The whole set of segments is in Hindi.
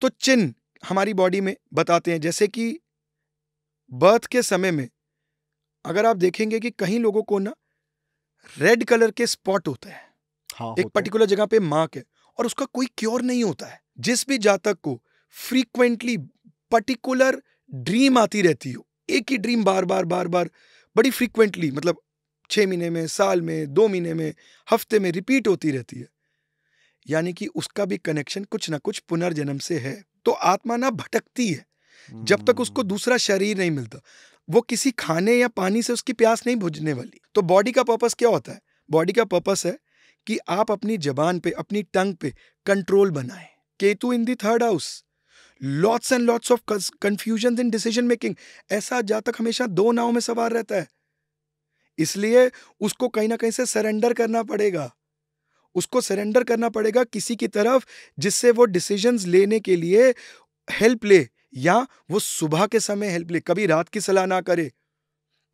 तो चिन्ह हमारी बॉडी में बताते हैं, जैसे कि बर्थ के समय में अगर आप देखेंगे कि कहीं लोगों को ना रेड कलर के स्पॉट होते हैं, हाँ, एक पर्टिकुलर जगह पे मार्क है, और उसका कोई क्योर नहीं होता है। जिस भी जातक को फ्रीक्वेंटली पर्टिकुलर ड्रीम आती रहती हो, एक ही ड्रीम बार बार बार बार बड़ी फ्रीक्वेंटली, मतलब 6 महीने में, साल में, 2 महीने में, हफ्ते में रिपीट होती रहती है, यानी कि उसका भी कनेक्शन कुछ ना कुछ पुनर्जन्म से है। तो आत्मा ना भटकती है जब तक उसको दूसरा शरीर नहीं मिलता। वो किसी खाने या पानी से उसकी प्यास नहीं बुझने वाली। तो बॉडी का पर्पस क्या होता है? बॉडी का पर्पस है कि आप अपनी जबान पे, अपनी टंग पे कंट्रोल बनाएं। Ketu in the 3rd house, lots and lots of confusion in decision making. ऐसा जातक हमेशा 2 नाव में सवार रहता है, इसलिए उसको कहीं ना कहीं से सरेंडर करना पड़ेगा। उसको सरेंडर करना पड़ेगा किसी की तरफ, जिससे वो डिसीजंस लेने के लिए हेल्प ले, या वो सुबह के समय हेल्प ले, कभी रात की सलाह ना करे।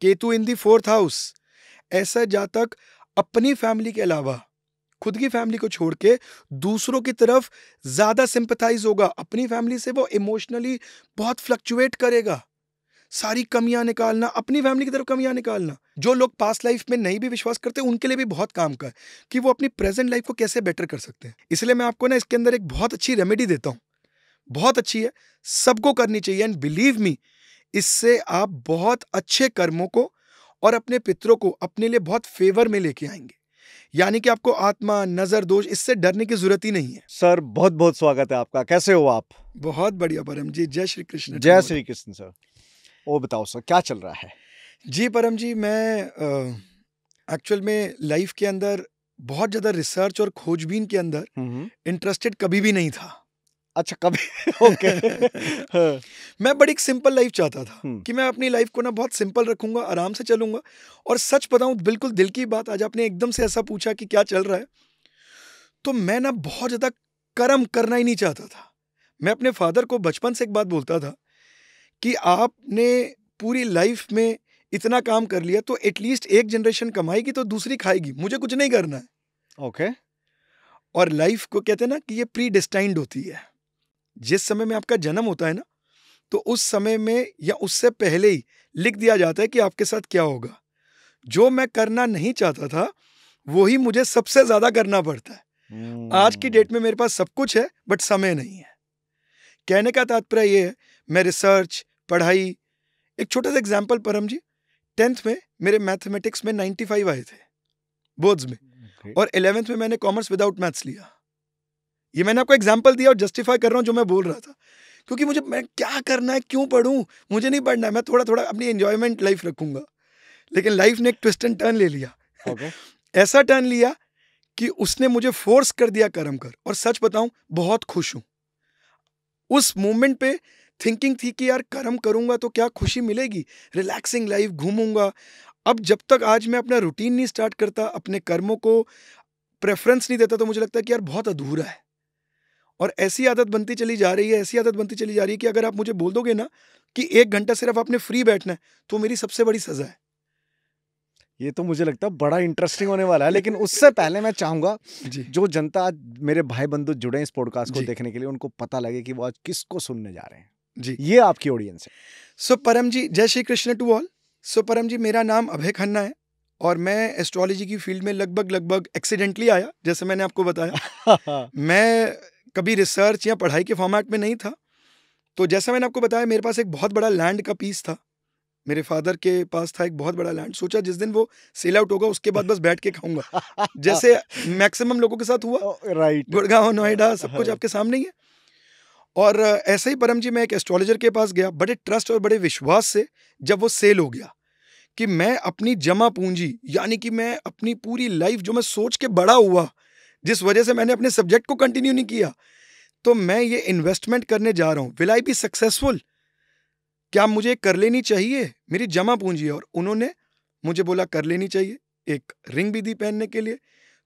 Ketu in the 4th house, ऐसा जातक अपनी फैमिली के अलावा खुद की फैमिली को छोड़ के दूसरों की तरफ ज्यादा सिंपैथाइज होगा। अपनी फैमिली से वो इमोशनली बहुत फ्लक्चुएट करेगा, सारी कमियां निकालना, अपनी फैमिली की तरफ कमियां निकालना। जो लोग पास्ट लाइफ में नहीं भी विश्वास करते, उनके लिए भी बहुत काम का है कि वो अपनी प्रेजेंट लाइफ को कैसे बेटर कर सकते हैं। इसलिए मैं आपको ना इसके अंदर एक बहुत अच्छी रेमेडी देता हूं, बहुत अच्छी है, सबको करनी चाहिए। एंड बिलीव मी, इससे आप बहुत अच्छे कर्मों को और अपने पितरों को अपने लिए बहुत फेवर में लेके आएंगे। यानी कि आपको आत्मा, नजर दोष, इससे डरने की जरूरत ही नहीं है। सर बहुत बहुत स्वागत है आपका, कैसे हो आप? बहुत बढ़िया परम जी, जय श्री कृष्ण। जय श्री कृष्ण सर। वो बताओ सर, क्या चल रहा है? जी परम जी, मैं एक्चुअल में लाइफ के अंदर बहुत ज्यादा रिसर्च और खोजबीन के अंदर इंटरेस्टेड कभी भी नहीं था। अच्छा, कभी ओके। हाँ। मैं बड़ी एक सिंपल लाइफ चाहता था कि मैं अपनी लाइफ को ना बहुत सिंपल रखूंगा, आराम से चलूंगा। और सच बताऊं, बिल्कुल दिल की बात, आज आपने एकदम से ऐसा पूछा कि क्या चल रहा है, तो मैं ना बहुत ज्यादा कर्म करना ही नहीं चाहता था। मैं अपने फादर को बचपन से एक बात बोलता था कि आपने पूरी लाइफ में इतना काम कर लिया, तो एटलीस्ट एक जनरेशन कमाएगी तो दूसरी खाएगी, मुझे कुछ नहीं करना है। ओके। और लाइफ को कहते हैं ना कि ये प्री डिस्टाइंड होती है। जिस समय में आपका जन्म होता है ना, तो उस समय में या उससे पहले ही लिख दिया जाता है कि आपके साथ क्या होगा। जो मैं करना नहीं चाहता था, वही मुझे सबसे ज्यादा करना पड़ता है। आज की डेट में मेरे पास सब कुछ है, बट समय नहीं है। कहने का तात्पर्य ये है, मैं रिसर्च, पढ़ाई, एक छोटा सा एग्जाम्पल परम जी, 10th में मेरे मैथमेटिक्स में 95 आए थे बोर्ड्स में, और 11th में मैंने कॉमर्स विदाउट मैथ्स लिया। ये मैंने आपको एग्जाम्पल दिया और जस्टिफाई कर रहा हूं जो मैं बोल रहा था, क्योंकि मुझे, मैं क्या करना है, क्यों पढ़ूं, मुझे नहीं पढ़ना है, मैं थोड़ा थोड़ा अपनी एंजॉयमेंट लाइफ रखूंगा। लेकिन लाइफ ने एक ट्विस्ट एंड टर्न ले लिया। ऐसा टर्न लिया कि उसने मुझे फोर्स कर दिया कर्म कर, और सच बताऊं बहुत खुश हूं। उस मोमेंट पे थिंकिंग थी कि यार कर्म करूंगा तो क्या खुशी मिलेगी, रिलैक्सिंग लाइफ, घूमूंगा। अब जब तक आज मैं अपना रूटीन नहीं स्टार्ट करता, अपने कर्मों को प्रेफरेंस नहीं देता, तो मुझे लगता है कि यार बहुत अधूरा है। और ऐसी आदत बनती चली जा रही है, ऐसी आदत बनती चली जा रही है कि अगर आप मुझे बोल दोगे ना कि 1 घंटा सिर्फ आपने फ्री बैठना है, तो मेरी सबसे बड़ी सजा है। ये तो मुझे लगता है बड़ा इंटरेस्टिंग होने वाला है। लेकिन उससे पहले मैं चाहूंगा जो जनता, मेरे भाई बंधु जुड़े हैं इस पॉडकास्ट को देखने के लिए, उनको पता लगे कि वो आज किसको सुनने जा रहे हैं। जी, ये आपकी ऑडियंस है। सो परम जी, जय श्री कृष्ण टू ऑल। सो परम जी, मेरा नाम अभय खन्ना है, और मैं एस्ट्रोलॉजी की फील्ड में लगभग एक्सीडेंटली आया, जैसे मैंने आपको बताया। मैं कभी रिसर्च या पढ़ाई के फॉर्मेट में नहीं था। तो जैसा मैंने आपको बताया, मेरे पास एक बहुत बड़ा लैंड का पीस था, मेरे फादर के पास था एक बहुत बड़ा लैंड। सोचा जिस दिन वो सेल आउट होगा, उसके बाद बस बैठ के खाऊंगा, जैसे मैक्सिमम लोगों के साथ हुआ। राइट, गुड़गांव, नोएडा, सब कुछ आपके सामने ही है। और ऐसे ही परम जी, मैं एक एस्ट्रोलॉजर के पास गया, बड़े ट्रस्ट और बड़े विश्वास से, जब वो सेल हो गया, कि मैं अपनी जमा पूंजी, यानी कि मैं अपनी पूरी लाइफ जो मैं सोच के बड़ा हुआ, जिस वजह से मैंने अपने सब्जेक्ट को कंटिन्यू नहीं किया, तो मैं ये इन्वेस्टमेंट करने जा रहा हूं। Will I be successful? क्या मुझे कर लेनी चाहिए? मेरी जमा पूंजी है। और उन्होंने मुझे बोला कर लेनी चाहिए। एक रिंग भी दी पहनने के लिए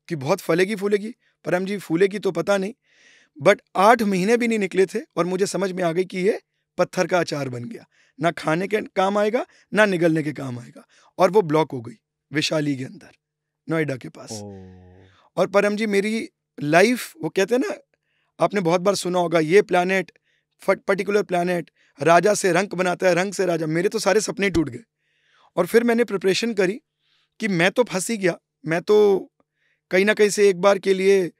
कि बहुत फलेगी फूलेगी। परम जी, फूलेगी तो पता नहीं, बट 8 महीने भी नहीं निकले थे और मुझे समझ में आ गई कि ये पत्थर का अचार बन गया, ना खाने के काम आएगा, ना निगलने के काम आएगा। और वो ब्लॉक हो गई वैशाली के अंदर, नोएडा के पास। और परम जी, मेरी लाइफ, वो कहते हैं ना, आपने बहुत बार सुना होगा, ये प्लैनेट पर्टिकुलर प्लैनेट राजा से रंक बनाता है, रंक से राजा। मेरे तो सारे सपने टूट गए। और फिर मैंने प्रिपरेशन करी कि मैं तो फंस ही गया, मैं तो कहीं ना कहीं से एक बार के लिए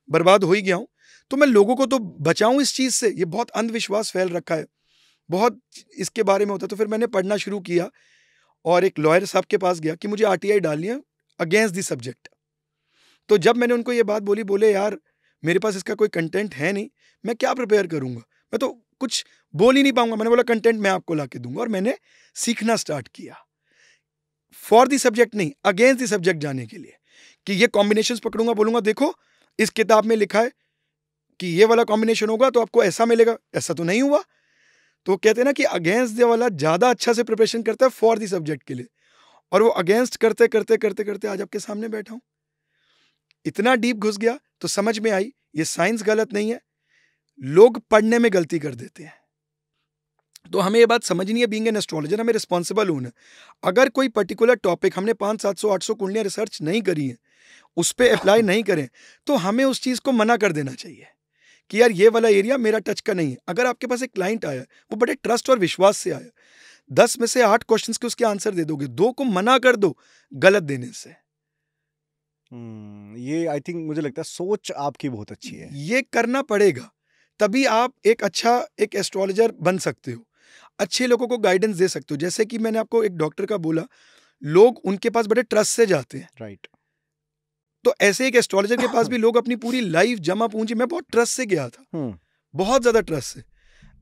बर्बाद हो ही गया हूं, तो मैं लोगों को तो बचाऊं इस चीज से। ये बहुत अंधविश्वास फैल रखा है, बहुत इसके बारे में होता है। तो फिर मैंने पढ़ना शुरू किया और एक लॉयर साहब के पास गया कि मुझे आरटीआई डालनी है अगेंस्ट दी सब्जेक्ट। तो जब मैंने उनको ये बात बोली, बोले यार मेरे पास इसका कोई कंटेंट है नहीं, मैं क्या प्रिपेयर करूंगा, मैं तो कुछ बोल ही नहीं पाऊंगा। मैंने बोला कंटेंट मैं आपको ला के दूंगा, और मैंने सीखना स्टार्ट किया फॉर दी सब्जेक्ट नहीं, अगेंस्ट दी सब्जेक्ट जाने के लिए, कि ये कॉम्बिनेशंस पकड़ूंगा, बोलूंगा देखो इस किताब में लिखा है कि ये वाला कॉम्बिनेशन होगा तो आपको ऐसा मिलेगा, ऐसा तो नहीं हुआ। तो कहते हैं ना कि अगेंस्ट दे वाला ज्यादा अच्छा से प्रिपरेशन करता है फॉर दी सब्जेक्ट के लिए, और वो अगेंस्ट करते करते करते करते आज आपके सामने बैठा हूं। इतना डीप घुस गया तो समझ में आई ये साइंस गलत नहीं है, लोग पढ़ने में गलती कर देते हैं। तो हमें ये बात समझनी है, बीइंग एन एस्ट्रोलॉजर हमें रिस्पॉन्सिबल होना। अगर कोई पर्टिकुलर टॉपिक हमने 500, 700, 800 कुंडलियां रिसर्च नहीं करी है, उस पर अप्लाई नहीं करें, तो हमें उस चीज को मना कर देना चाहिए कि यार ये वाला एरिया मेरा टच का नहीं है। अगर आपके पास एक क्लाइंट आया, वो बड़े ट्रस्ट और विश्वास से आया, 10 में से 8 क्वेश्चंस के उसके आंसर दे दोगे, 2 को मना कर दो गलत देने से। ये आई थिंक मुझे लगता है सोच आपकी बहुत अच्छी है। ये करना पड़ेगा, तभी आप एक अच्छा एक एस्ट्रोलॉजर बन सकते हो, अच्छे लोगों को गाइडेंस दे सकते हो। जैसे कि मैंने आपको एक डॉक्टर का बोला, लोग उनके पास बड़े ट्रस्ट से जाते हैं, राइट। तो ऐसे एक एस्ट्रोलॉजर के पास भी लोग अपनी पूरी लाइफ जमा पूंजी, मैं बहुत ट्रस्ट से गया था, बहुत ज्यादा ट्रस्ट से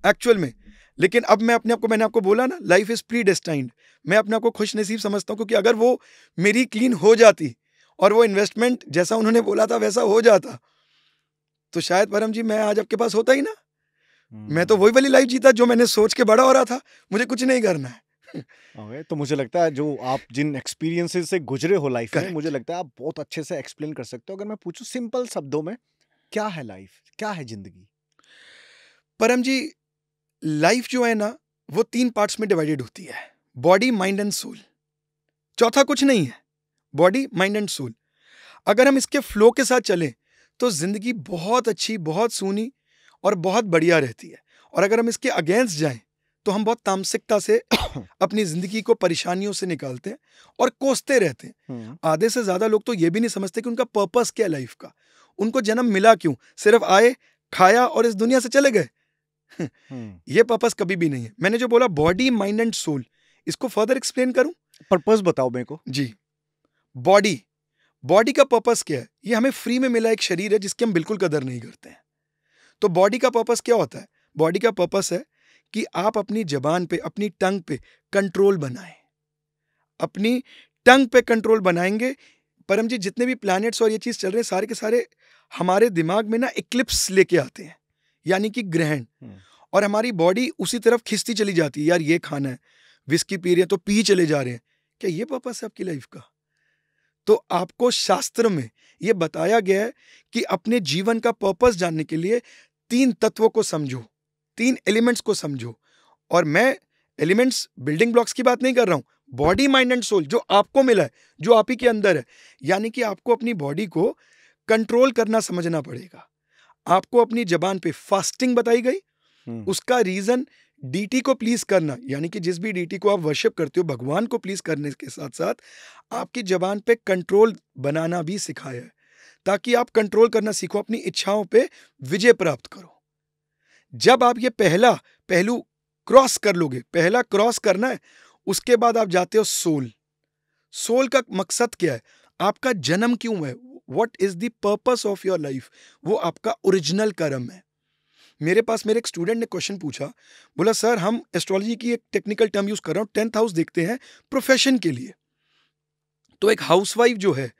एक्चुअल में। लेकिन अब मैं अपने आप को, मैंने आपको बोला ना, लाइफ इज प्री डेस्टाइंड, मैं अपने आप को खुश नसीब समझता हूँ, क्योंकि अगर वो मेरी क्लीन हो जाती और वो इन्वेस्टमेंट जैसा उन्होंने बोला था वैसा हो जाता, तो शायद परम जी मैं आज आपके पास होता ही ना। मैं तो वही वाली लाइफ जीता जो मैंने सोच के बड़ा हो रहा था, मुझे कुछ नहीं करना है। Okay, तो मुझे लगता है जो आप जिन एक्सपीरियंसेस से गुजरे हो लाइफ में, मुझे लगता है आप बहुत अच्छे से एक्सप्लेन कर सकते हो। अगर मैं पूछूं सिंपल शब्दों में, क्या है लाइफ, क्या है जिंदगी? परम जी लाइफ जो है ना, वो 3 पार्ट्स में डिवाइडेड होती है, बॉडी, माइंड एंड सोल। चौथा कुछ नहीं है, बॉडी, माइंड एंड सोल। अगर हम इसके फ्लो के साथ चलें तो जिंदगी बहुत अच्छी, बहुत सूनी और बहुत बढ़िया रहती है। और अगर हम इसके अगेंस्ट जाएं तो हम बहुत तामसिकता से अपनी जिंदगी को परेशानियों से निकालते हैं और कोसते रहते हैं। आधे से ज्यादा लोग तो ये भी नहीं समझते कि उनका पर्पस क्या है लाइफ का, उनको जन्म मिला क्यों, सिर्फ आए, खाया और इस दुनिया से चले गए। ये पर्पस कभी भी नहीं है। मैंने जो बोला बॉडी, माइंड एंड सोल, इसको फर्दर एक्सप्लेन करूं? पर्पस बताओ मेरे को। जी, बॉडी का पर्पस क्या है? ये हमें फ्री में मिला एक शरीर है जिसकी हम बिल्कुल कदर नहीं करते हैं। तो बॉडी का पर्पस क्या होता है? बॉडी का पर्पस है कि आप अपनी जबान पे, अपनी टंग पे कंट्रोल बनाएं। अपनी टंग पे कंट्रोल बनाएंगे। परम जी जितने भी प्लैनेट्स और ये चीज चल रहे हैं, सारे के सारे हमारे दिमाग में ना इक्लिप्स लेके आते हैं, यानी कि ग्रहण, और हमारी बॉडी उसी तरफ खिंचती चली जाती है। यार ये खाना है, विस्की पी रहे हैं तो पी चले जा रहे हैं। क्या ये पर्पस है आपकी लाइफ का? तो आपको शास्त्र में ये बताया गया है कि अपने जीवन का पर्पस जानने के लिए 3 तत्वों को समझो, 3 एलिमेंट्स को समझो। और मैं एलिमेंट्स, बिल्डिंग ब्लॉक्स की बात नहीं कर रहा हूं, बॉडी, माइंड एंड सोल जो आपको मिला है, जो आप ही के अंदर है। यानी कि आपको अपनी बॉडी को कंट्रोल करना समझना पड़ेगा। आपको अपनी जबान पे फास्टिंग बताई गई, उसका रीजन डीटी को प्लीज करना, यानी कि जिस भी डीटी को आप वर्शिप करते हो, भगवान को प्लीज करने के साथ साथ आपकी जबान पे कंट्रोल बनाना भी सिखाया है, ताकि आप कंट्रोल करना सीखो, अपनी इच्छाओं पे विजय प्राप्त करो। जब आप ये पहला पहलू क्रॉस कर लोगे, पहला क्रॉस करना है, उसके बाद आप जाते हो सोल। सोल का मकसद क्या है? आपका जन्म क्यों है? What is the purpose of your life? वो आपका ओरिजिनल कर्म है। मेरे पास मेरे एक स्टूडेंट ने क्वेश्चन पूछा, बोला सर हम एस्ट्रोलॉजी की एक टेक्निकल टर्म यूज कर रहा हूं, 10th हाउस देखते हैं प्रोफेशन के लिए। तो एक हाउसवाइफ जो है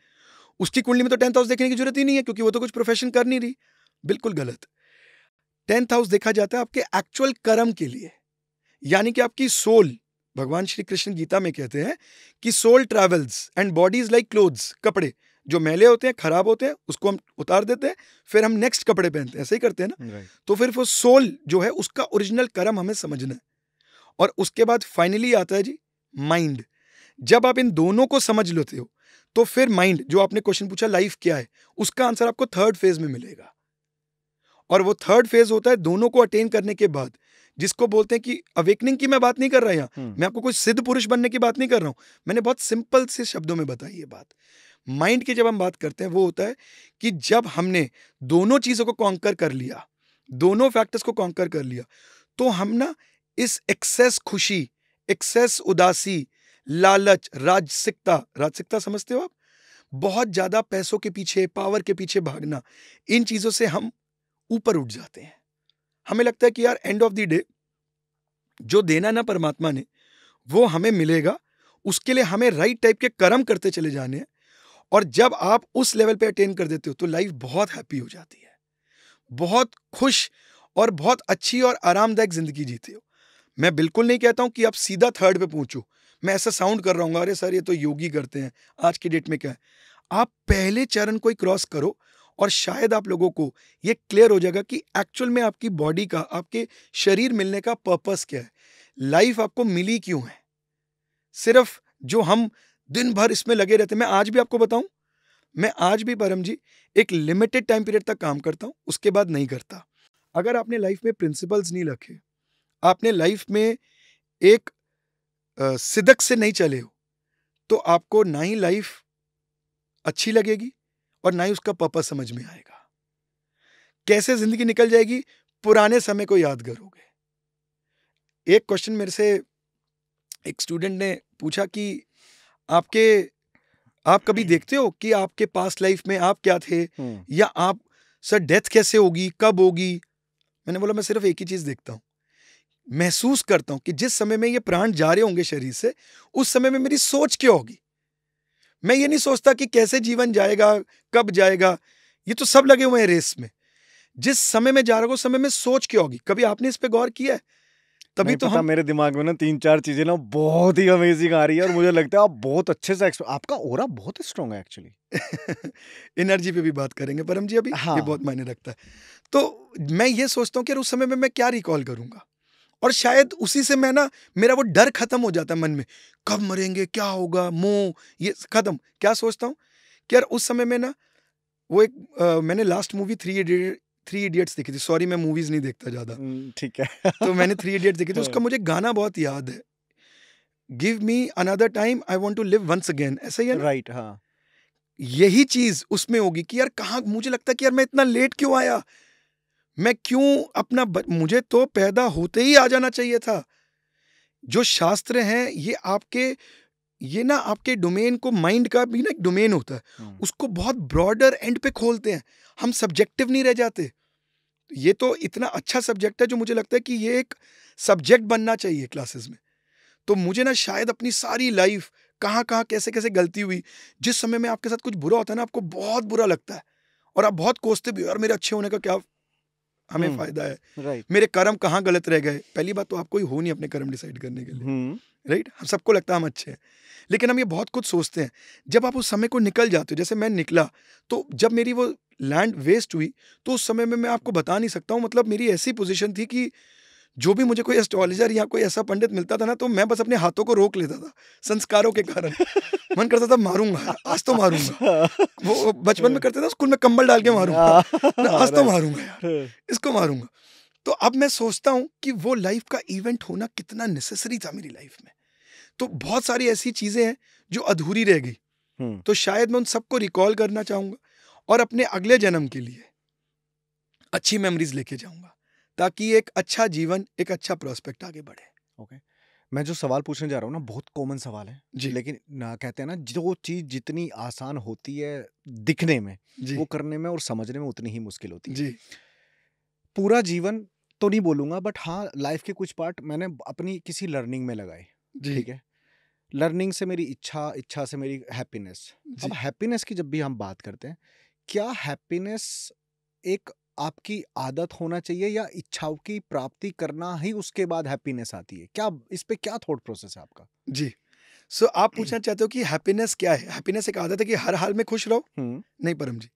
उसकी कुंडली में तो 10th हाउस देखने की जरूरत ही नहीं है, क्योंकि वो तो कुछ प्रोफेशन कर नहीं रही। बिल्कुल गलत। 10th हाउस देखा जाता है आपके एक्चुअल कर्म के लिए, यानी कि आपकी सोल। भगवान श्री कृष्ण गीता में कहते हैं कि soul travels and body is like clothes. कपड़े जो मैले होते हैं, खराब होते हैं, उसको हम उतार देते हैं, फिर हम नेक्स्ट कपड़े पहनते हैं, ऐसे ही करते हैं ना। तो फिर वो सोल जो है उसका ओरिजिनल कर्म हमें समझना है। और उसके बाद फाइनली आता है जी माइंड। जब आप इन दोनों को समझ लेते हो तो फिर माइंड, जो आपने क्वेश्चन पूछा लाइफ क्या है, उसका आंसर आपको 3rd फेज में मिलेगा। और वो थर्ड फेज होता है दोनों को अटेन करने के बाद, जिसको बोलते हैं कि अवेकनिंग की मैं बात नहीं कर रहा यहाँ, मैं आपको कोई सिद्ध पुरुष बनने की बात नहीं कर रहा हूँ, मैंने बहुत सिंपल से शब्दों में बताई ये बात। माइंड की जब हम बात करते हैं वो होता है कि जब हमने दोनों चीजों को कॉन्कर कर लिया, दोनों फैक्टर्स को कॉन्कर कर लिया, तो हम ना इस एक्सेस खुशी, एक्सेस उदासी, लालच, राजसिकता समझते हो आप, बहुत ज्यादा पैसों के पीछे, पावर के पीछे भागना, इन चीजों से हम ऊपर उठ जाते हैं। हमें लगता है कि यार एंड ऑफ द डे जो देना ना परमात्मा ने वो हमें मिलेगा, उसके लिए हमें राइट टाइप के कर्म करते चले जाने हैं। और जब आप उस लेवल पे अटेन कर देते हो तो लाइफ बहुत हैप्पी हो जाती है, बहुत खुश और बहुत अच्छी और आरामदायक जिंदगी जीते हो। मैं बिल्कुल नहीं कहता हूं कि आप सीधा थर्ड पे पहुंचो, मैं ऐसा साउंड कर रहा हूँ अरे सर ये तो योगी करते हैं, आज की डेट में क्या है। आप पहले चरण को ही क्रॉस करो और शायद आप लोगों को ये क्लियर हो जाएगा कि एक्चुअल में आपकी बॉडी का, आपके शरीर मिलने का पर्पस क्या है, लाइफ आपको मिली क्यों है। सिर्फ जो हम दिन भर इसमें लगे रहते हैं, मैं आज भी आपको बताऊं, मैं आज भी परम जी एक लिमिटेड टाइम पीरियड तक काम करता हूं, उसके बाद नहीं करता। अगर आपने लाइफ में प्रिंसिपल्स नहीं रखे, आपने लाइफ में एक सिदक से नहीं चले हो, तो आपको ना ही लाइफ अच्छी लगेगी और ना ही उसका पर्पस समझ में आएगा। कैसे जिंदगी निकल जाएगी, पुराने समय को याद करोगे। एक क्वेश्चन मेरे से एक स्टूडेंट ने पूछा कि आप कभी देखते हो कि आपके पास्ट लाइफ में आप क्या थे, या आप सर डेथ कैसे होगी, कब होगी। मैंने बोला मैं सिर्फ एक ही चीज देखता हूं, महसूस करता हूं कि जिस समय में ये प्राण जा रहे होंगे शरीर से, उस समय में मेरी सोच क्या होगी। मैं ये नहीं सोचता कि कैसे जीवन जाएगा, कब जाएगा, ये तो सब लगे हुए हैं रेस में। जिस समय में जा रहा हूं उस समय में सोच क्या होगी। कभी आपने इस पे गौर किया है? तभी तो हम मेरे दिमाग में ना 3-4 चीजें ना बहुत ही अमेजिंग आ रही है और मुझे लगता है आप बहुत अच्छे से आपका ऑरा बहुत स्ट्रांग है एक्चुअली। एनर्जी पे भी बात करेंगे परम जी अभी। हाँ। ये बहुत मायने रखता है। तो मैं ये सोचता हूँ कि उस समय में मैं क्या रिकॉल करूंगा, और शायद उसी से मैं ना, मेरा वो डर खत्म हो जाता है मन में, कब मरेंगे, क्या होगा, मोह, ये खत्म। क्या सोचता हूँ कि यार उस समय में ना वो एक मैंने लास्ट मूवी थ्री इडियट्स देखी थी। सॉरी मैं मूवीज नहीं देखता ज्यादा, ठीक है। तो मैंने 3 इडियट्स देखी थी। उसका मुझे गाना बहुत याद है, give me another time I want to live once again, ऐसा ही है ना? राइट, हाँ। यही चीज उसमें होगी कि यार कहाँ, मुझे लगता है कि यार मैं इतना लेट क्यों आया, मैं क्यों अपना मुझे तो पैदा होते ही आ जाना चाहिए था। जो शास्त्र हैं ये ना आपके डोमेन को, माइंड का भी ना एक डोमेन होता है, उसको बहुत ब्रॉडर एंड पे खोलते हैं, हम सब्जेक्टिव नहीं रह जाते। ये तो इतना अच्छा सब्जेक्ट है जो मुझे लगता है कि ये एक सब्जेक्ट बनना चाहिए क्लासेस में। तो मुझे ना शायद अपनी सारी लाइफ कहाँ कहाँ कैसे कैसे गलती हुई, जिस समय में आपके साथ कुछ बुरा होता है ना, आपको बहुत बुरा लगता है और आप बहुत कोसते भी हो, यार मेरे अच्छे होने का क्या हमें फायदा है, मेरे कर्म कहाँ गलत रह गए। पहली बात तो आपको ही हो नहीं अपने कर्म डिसाइड करने के लिए, राइट। हम सबको लगता है हम अच्छे हैं, लेकिन हम ये बहुत कुछ सोचते हैं। जब आप उस समय को निकल जाते हो, जैसे मैं निकला, तो जब मेरी वो लैंड वेस्ट हुई, तो उस समय में मैं आपको बता नहीं सकता हूँ, मतलब मेरी ऐसी पोजीशन थी कि जो भी मुझे कोई एस्ट्रोलॉजर या कोई ऐसा पंडित मिलता था ना, तो मैं बस अपने हाथों को रोक लेता था संस्कारों के कारण। मन करता था मारूंगा, आज तो मारूंगा। वो बचपन में करते थे, स्कूल में कंबल डाल के मारूंगा, आज तो मारूंगा यार, इसको मारूंगा। तो अब मैं सोचता हूँ कि वो लाइफ का इवेंट होना कितना नेसेसरी था मेरी लाइफ में। तो बहुत सारी ऐसी चीजें हैं जो अधूरी रह गई, तो शायद मैं उन सबको रिकॉल करना चाहूंगा और अपने अगले जन्म के लिए अच्छी मेमोरीज लेके जाऊंगा, ताकि एक अच्छा जीवन, एक अच्छा प्रोस्पेक्ट आगे बढ़े। ओके, मैं जो सवाल पूछने जा रहा हूँ ना, बहुत कॉमन सवाल है जी, लेकिन ना कहते हैं ना, जो चीज जितनी आसान होती है दिखने में, वो करने में और समझने में उतनी ही मुश्किल होती है जी। पूरा जीवन तो नहीं बोलूंगा, बट हाँ लाइफ के कुछ पार्ट मैंने अपनी किसी लर्निंग में लगाए, ठीक है। लर्निंग से मेरी इच्छा से मेरी हैप्पीनेस। अब हैप्पीनेस की जब भी हम बात करते हैं, क्या हैप्पीनेस एक आपकी आदत होना चाहिए या इच्छाओं की प्राप्ति करना ही उसके बाद हैप्पीनेस आती है? क्या इस पे क्या थॉट प्रोसेस है आपका? जी, सो आप पूछना चाहते हो कि हैप्पीनेस क्या है? हैप्पीनेस एक आदत है कि हर हाल में खुश रहो? नहीं परम जी,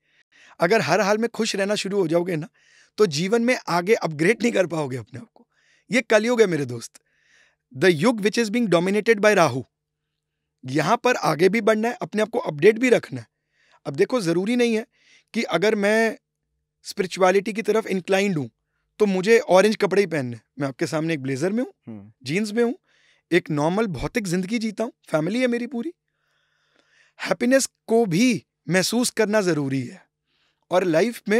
अगर हर हाल में खुश रहना शुरू हो जाओगे ना, तो जीवन में आगे अपग्रेड नहीं कर पाओगे अपने आप को। ये कलयुग है मेरे दोस्त, द युग which is being dominated by Rahu. यहां पर आगे भी बढ़ना है, अपने आप को अपडेट भी रखना है। अब देखो, जरूरी नहीं है कि अगर मैं स्पिरिचुअलिटी की तरफ इंक्लाइंड हूँ तो मुझे ऑरेंज कपड़े ही पहनने। मैं आपके सामने एक ब्लेजर में हूँ, जीन्स में हूँ, एक नॉर्मल भौतिक जिंदगी जीता हूँ, फैमिली है मेरी पूरी। हैप्पीनेस को भी महसूस करना जरूरी है और लाइफ में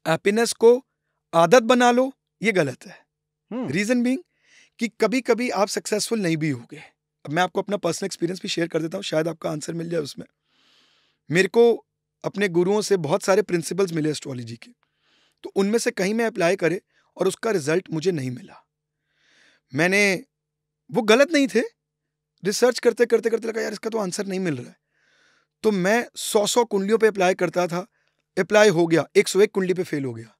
हैप्पीनेस को आदत बना लो, ये गलत है। रीजन बीइंग कि कभी कभी आप सक्सेसफुल नहीं भी होगे। अब मैं आपको अपना पर्सनल एक्सपीरियंस भी शेयर कर देता हूँ, शायद आपका आंसर मिल जाए उसमें। मेरे को अपने गुरुओं से बहुत सारे प्रिंसिपल्स मिले एस्ट्रोलॉजी के, तो उनमें से कहीं मैं अप्लाई करे और उसका रिजल्ट मुझे नहीं मिला। मैंने, वो गलत नहीं थे, रिसर्च करते करते करते लगा यार इसका तो आंसर नहीं मिल रहा है। तो मैं 100 कुंडलियों पे अप्लाई करता था, अप्लाई हो गया, 101 कुंडली पे फेल हो गया।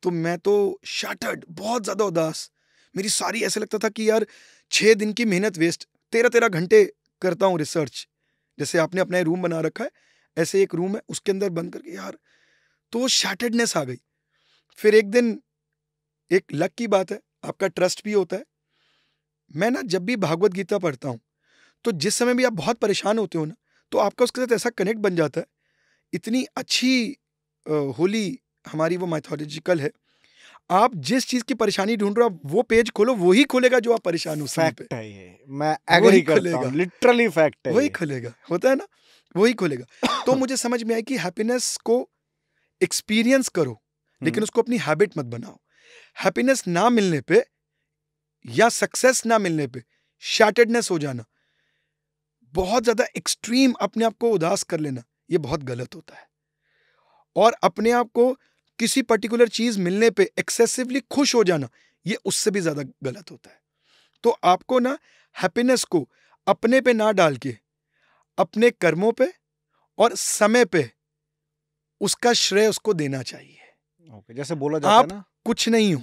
तो मैं तो शैटर्ड, बहुत ज्यादा उदास, मेरी सारी, ऐसे लगता था कि यार 6 दिन की मेहनत वेस्ट, 13 घंटे करता हूँ रिसर्च। जैसे आपने अपना रूम बना रखा है, ऐसे एक रूम है, उसके अंदर बंद करके यार, तो शैटर्डनेस आ गई। फिर एक दिन, एक लक की बात है, आपका ट्रस्ट भी होता है, मैं ना जब भी भागवत गीता पढ़ता हूँ तो जिस समय भी आप बहुत परेशान होते हो ना, तो आपका उसके साथ ऐसा कनेक्ट बन जाता है। इतनी अच्छी होली हमारी वो माइथोलॉजिकल है, आप जिस चीज की परेशानी ढूंढ रहे हो, आप वो पेज खोलो, वही खोलेगा जो आप परेशान हो। फैक्ट है ये, मैं एग्री करता हूं, लिटरली फैक्ट है, वही खुलेगा, होता है ना, वही खुलेगा। तो मुझे समझ में आया कि हैप्पीनेस को एक्सपीरियंस करो, लेकिन उसको अपनी हैबिट मत बनाओ। हैप्पीनेस ना मिलने पे या सक्सेस ना मिलने पे शैटर्डनेस हो जाना, बहुत ज्यादा एक्सट्रीम अपने आप को उदास कर लेना, ये बहुत गलत होता है। और अपने आप को किसी पर्टिकुलर चीज मिलने पे एक्सेसिवली खुश हो जाना, ये उससे भी ज्यादा गलत होता है। तो आपको ना हैप्पीनेस को अपने पे ना डाल के अपने कर्मों पे और समय पे उसका श्रेय उसको देना चाहिए। जैसे बोला जाता है ना, कुछ नहीं हो,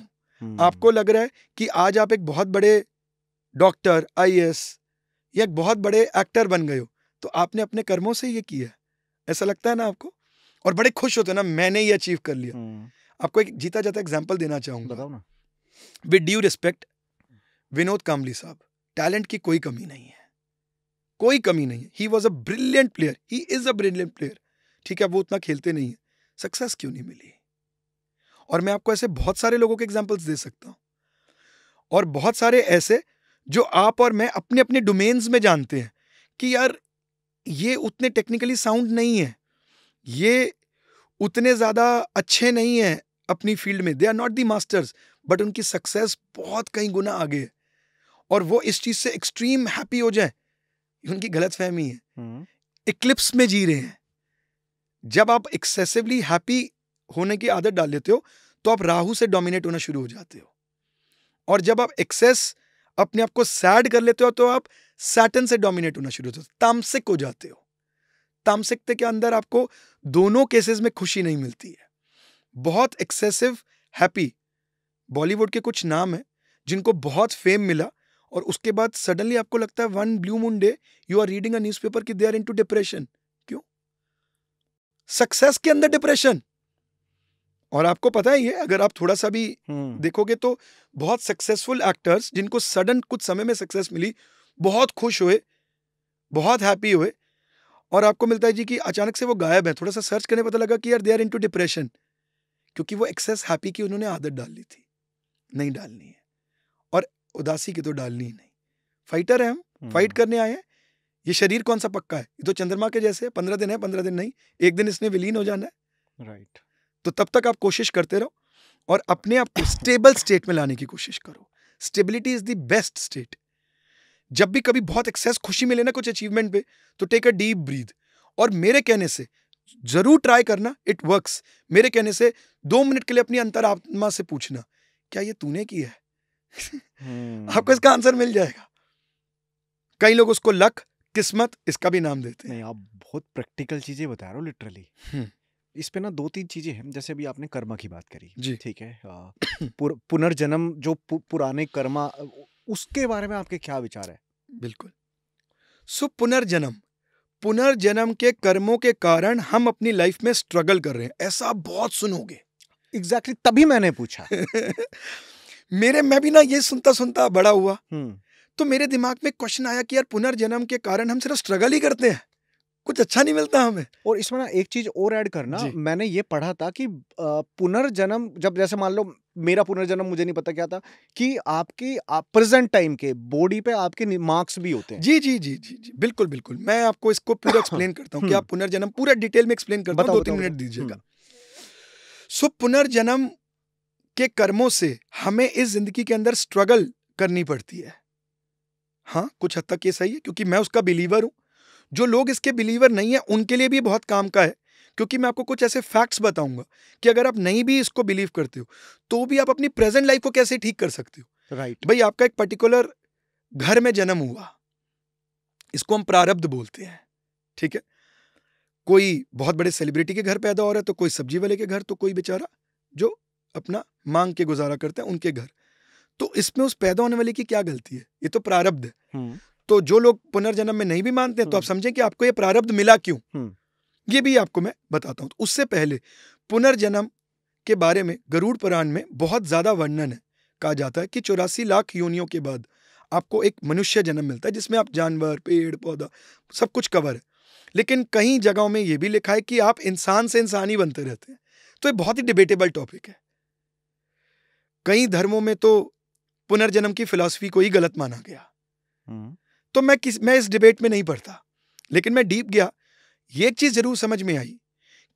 आपको लग रहा है कि आज आप एक बहुत बड़े डॉक्टर, IAS या एक बहुत बड़े एक्टर बन गए हो, तो आपने अपने कर्मों से ये किया, ऐसा लगता है ना आपको, और बड़े खुश होते हैं ना, मैंने ये अचीव कर लिया। आपको एक जीता जाता एग्जांपल देना चाहूंगा, बताओ ना। विद ड्यू रिस्पेक्ट, विनोद कामली साहब, टैलेंट की कोई कमी नहीं है, कोई कमी नहीं है। He was a brilliant player, he is a brilliant player, ठीक है, वो उतना खेलते नहीं है, सक्सेस क्यों नहीं मिली? और मैं आपको ऐसे बहुत सारे लोगों के एग्जांपल्स दे सकता हूं, और बहुत सारे ऐसे जो आप और मैं अपने अपने डोमेन्स में जानते हैं कि यार ये उतने टेक्निकली साउंड नहीं है, ये उतने ज्यादा अच्छे नहीं है अपनी फील्ड में, they are not the masters, but उनकी सक्सेस बहुत कई गुना आगे है, और वो इस चीज से एक्सट्रीम हैप्पी हो जाए, उनकी गलतफहमी है, इक्लिप्स में जी रहे हैं। जब आप एक्सेसिवली हैप्पी होने की आदत डाल लेते हो तो आप राहु से डोमिनेट होना शुरू हो जाते हो, और जब आप एक्सेस अपने आप को सैड कर लेते हो तो आप सैटर्न से डोमिनेट होना शुरू होते हो, तामसिक हो जाते हो। तामसिकता के अंदर आपको दोनों केसेस में खुशी नहीं मिलती है। बहुत एक्सेसिव हैप्पी, बॉलीवुड के कुछ नाम है जिनको बहुत फेम मिला और उसके बाद सडनली आपको लगता है one blue moon day you are reading a newspaper कि दे आर इनटू डिप्रेशन। क्यों? सक्सेस के अंदर डिप्रेशन। और आपको पता ही है, अगर आप थोड़ा सा भी देखोगे तो बहुत सक्सेसफुल एक्टर्स जिनको सडन कुछ समय में सक्सेस मिली, बहुत खुश हुए, बहुत हैप्पी हुए, और आपको मिलता है जी कि अचानक से वो गायब है। थोड़ा सा सर्च करने पता लगा कि यार दे आर इनटू डिप्रेशन, क्योंकि वो एक्सेस हैप्पी की उन्होंने आदत डाल ली थी। नहीं डालनी है, और उदासी की तो डालनी ही नहीं। फाइटर है, हम फाइट करने आए हैं। ये शरीर कौन सा पक्का है? ये तो चंद्रमा के जैसे 15 दिन है, 15 दिन नहीं, एक दिन इसने विलीन हो जाना है। राइट। तो तब तक आप कोशिश करते रहो और अपने आप को स्टेबल स्टेट में लाने की कोशिश करो। Stability is the best state. जब भी कभी बहुत एक्सेस खुशी मिले ना कुछ अचीवमेंट पे, तो टेक अ डीप ब्रीथ, और मेरे कहने से जरूर ट्राई करना, इट वर्क्स। मेरे कहने से 2 मिनट के लिए अपनी अंतरात्मा से पूछना, क्या ये तूने किया है? आपको इसका आंसर मिल जाएगा। कई लोग उसको लक, किस्मत, इसका भी नाम देते हैं। नहीं, आप बहुत प्रैक्टिकल चीजें बता रहे हो लिटरली। इस पे ना 2-3 चीजें हैं। जैसे अभी आपने कर्मा की बात करी, ठीक है, पुनर्जन्म, जो पुराने कर्मा, उसके बारे में आपके क्या विचार है? बिल्कुल। सो पुनर्जन्म के कर्मों के कारण हम अपनी लाइफ में स्ट्रगल कर रहे हैं, ऐसा आप बहुत सुनोगे। एग्जैक्टली, तभी मैंने पूछा। मैं भी ना ये सुनता सुनता बड़ा हुआ, तो मेरे दिमाग में क्वेश्चन आया कि यार पुनर्जन्म के कारण हम सिर्फ स्ट्रगल ही करते हैं, कुछ अच्छा नहीं मिलता हमें। और इसमें ना एक चीज और ऐड करना, मैंने ये पढ़ा था कि पुनर्जन्म, जब जैसे मान लो मेरा पुनर्जन्म मुझे नहीं पता क्या था, कि आपकी प्रेजेंट टाइम के बॉडी पे आपके मार्क्स भी होते हैं। जी जी जी जी जी बिल्कुल बिल्कुल, मैं आपको इसको पूरा एक्सप्लेन करता हूँ कि आप पुनर्जन्म पूरा डिटेल में एक्सप्लेन करता हूँ, 2-3 मिनट दीजिएगा। सो पुनर्जन्म के कर्मों से हमें इस जिंदगी के अंदर स्ट्रगल करनी पड़ती है। हाँ, कुछ हद तक ये सही है, क्योंकि मैं उसका बिलीवर हूं। जो लोग इसके बिलीवर नहीं है उनके लिए भी बहुत काम का है, क्योंकि मैं आपको कुछ ऐसे फैक्ट्स बताऊंगा कि अगर आप नहीं भी इसको बिलीव करते हो तो भी आप अपनी प्रेजेंट लाइफ को कैसे ठीक कर सकते हो। राइट भाई, आपका एक पर्टिकुलर घर में जन्म हुआ, इसको हम प्रारब्ध बोलते हैं, ठीक है। कोई बहुत बड़े सेलिब्रिटी के घर पैदा हो रहा है, तो कोई सब्जी वाले के घर, तो कोई बेचारा जो अपना मांग के गुजारा करते हैं उनके घर। तो इसमें उस पैदा होने वाले की क्या गलती है? ये तो प्रारब्ध है। तो जो लोग पुनर्जन्म में नहीं भी मानते हैं तो आप समझें कि आपको ये प्रारब्ध मिला क्यों, ये भी आपको मैं बताता हूं। तो उससे पहले पुनर्जन्म के बारे में गरुड़ पुराण में बहुत ज्यादा वर्णन है। कहा जाता है कि 84 लाख योनियों के बाद आपको एक मनुष्य जन्म मिलता है, जिसमें आप जानवर, पेड़ पौधा सब कुछ कवर है। लेकिन कई जगहों में यह भी लिखा है कि आप इंसान से इंसान ही बनते रहते हैं। तो ये बहुत ही डिबेटेबल टॉपिक है। कई धर्मों में तो पुनर्जन्म की फिलॉसफी को ही गलत माना गया। तो मैं इस डिबेट में नहीं पढ़ता, लेकिन मैं डीप गया। ये एक चीज जरूर समझ में आई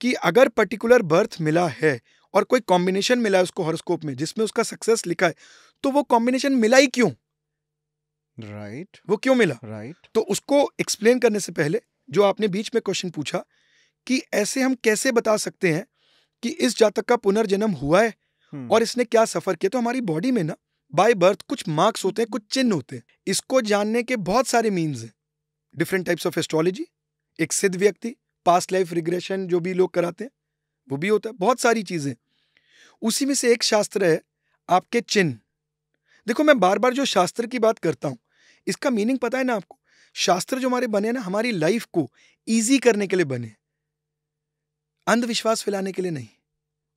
कि अगर पर्टिकुलर बर्थ मिला है और कोई कॉम्बिनेशन मिला है उसको हॉरोस्कोप में जिसमें उसका सक्सेस लिखा है, तो वो कॉम्बिनेशन मिला ही क्यों? राइट वो क्यों मिला? राइट तो उसको एक्सप्लेन करने से पहले जो आपने बीच में क्वेश्चन पूछा कि ऐसे हम कैसे बता सकते हैं कि इस जातक का पुनर्जन्म हुआ है और इसने क्या सफर किया। तो हमारी बॉडी में ना बाय बर्थ कुछ मार्क्स होते हैं, कुछ चिन्ह होते हैं। इसको जानने के बहुत सारे मीन्स हैं। डिफरेंट टाइप्स ऑफ एस्ट्रोलॉजी, एक सिद्ध व्यक्ति, पास्ट लाइफ रिग्रेशन जो भी लोग कराते हैं वो भी होता है, बहुत सारी चीजें। उसी में से एक शास्त्र है आपके चिन्ह। देखो, मैं बार बार जो शास्त्र की बात करता हूं इसका मीनिंग पता है ना आपको। शास्त्र जो हमारे बने ना हमारी लाइफ को इजी करने के लिए बने, अंधविश्वास फैलाने के लिए नहीं,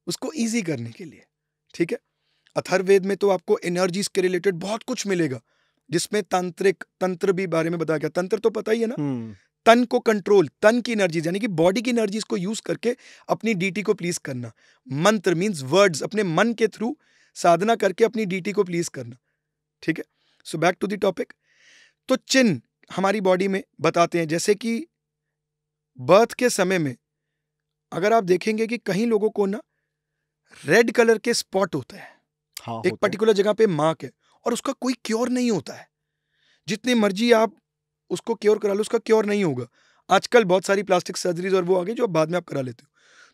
उसको इजी करने के लिए, ठीक है। अथर्ववेद में तो आपको एनर्जीज के रिलेटेड बहुत कुछ मिलेगा, जिसमें तांत्रिक तंत्र भी बारे में बताया गया। तंत्र तो पता ही है ना, तन को कंट्रोल, तन की एनर्जीज यानी कि बॉडी की एनर्जीज को यूज करके अपनी डीटी को प्लीज करना। मंत्र मींस वर्ड्स, अपने मन के थ्रू साधना करके अपनी डीटी को प्लीज करना, ठीक है। So back to the topic. तो चिन्ह हमारी बॉडी में बताते हैं, जैसे कि बर्थ के समय में अगर आप देखेंगे कि कहीं लोगों को ना रेड कलर के स्पॉट होते हैं। हाँ, एक पर्टिकुलर जगह पे मार्क है और उसका कोई क्योर नहीं होता है। जितनी मर्जी आप उसको क्योर करा लो, उसका क्योर नहीं होगा। आजकल बहुत सारी प्लास्टिक सर्जरीज और वो आ गई जो बाद में आप करा लेते हो।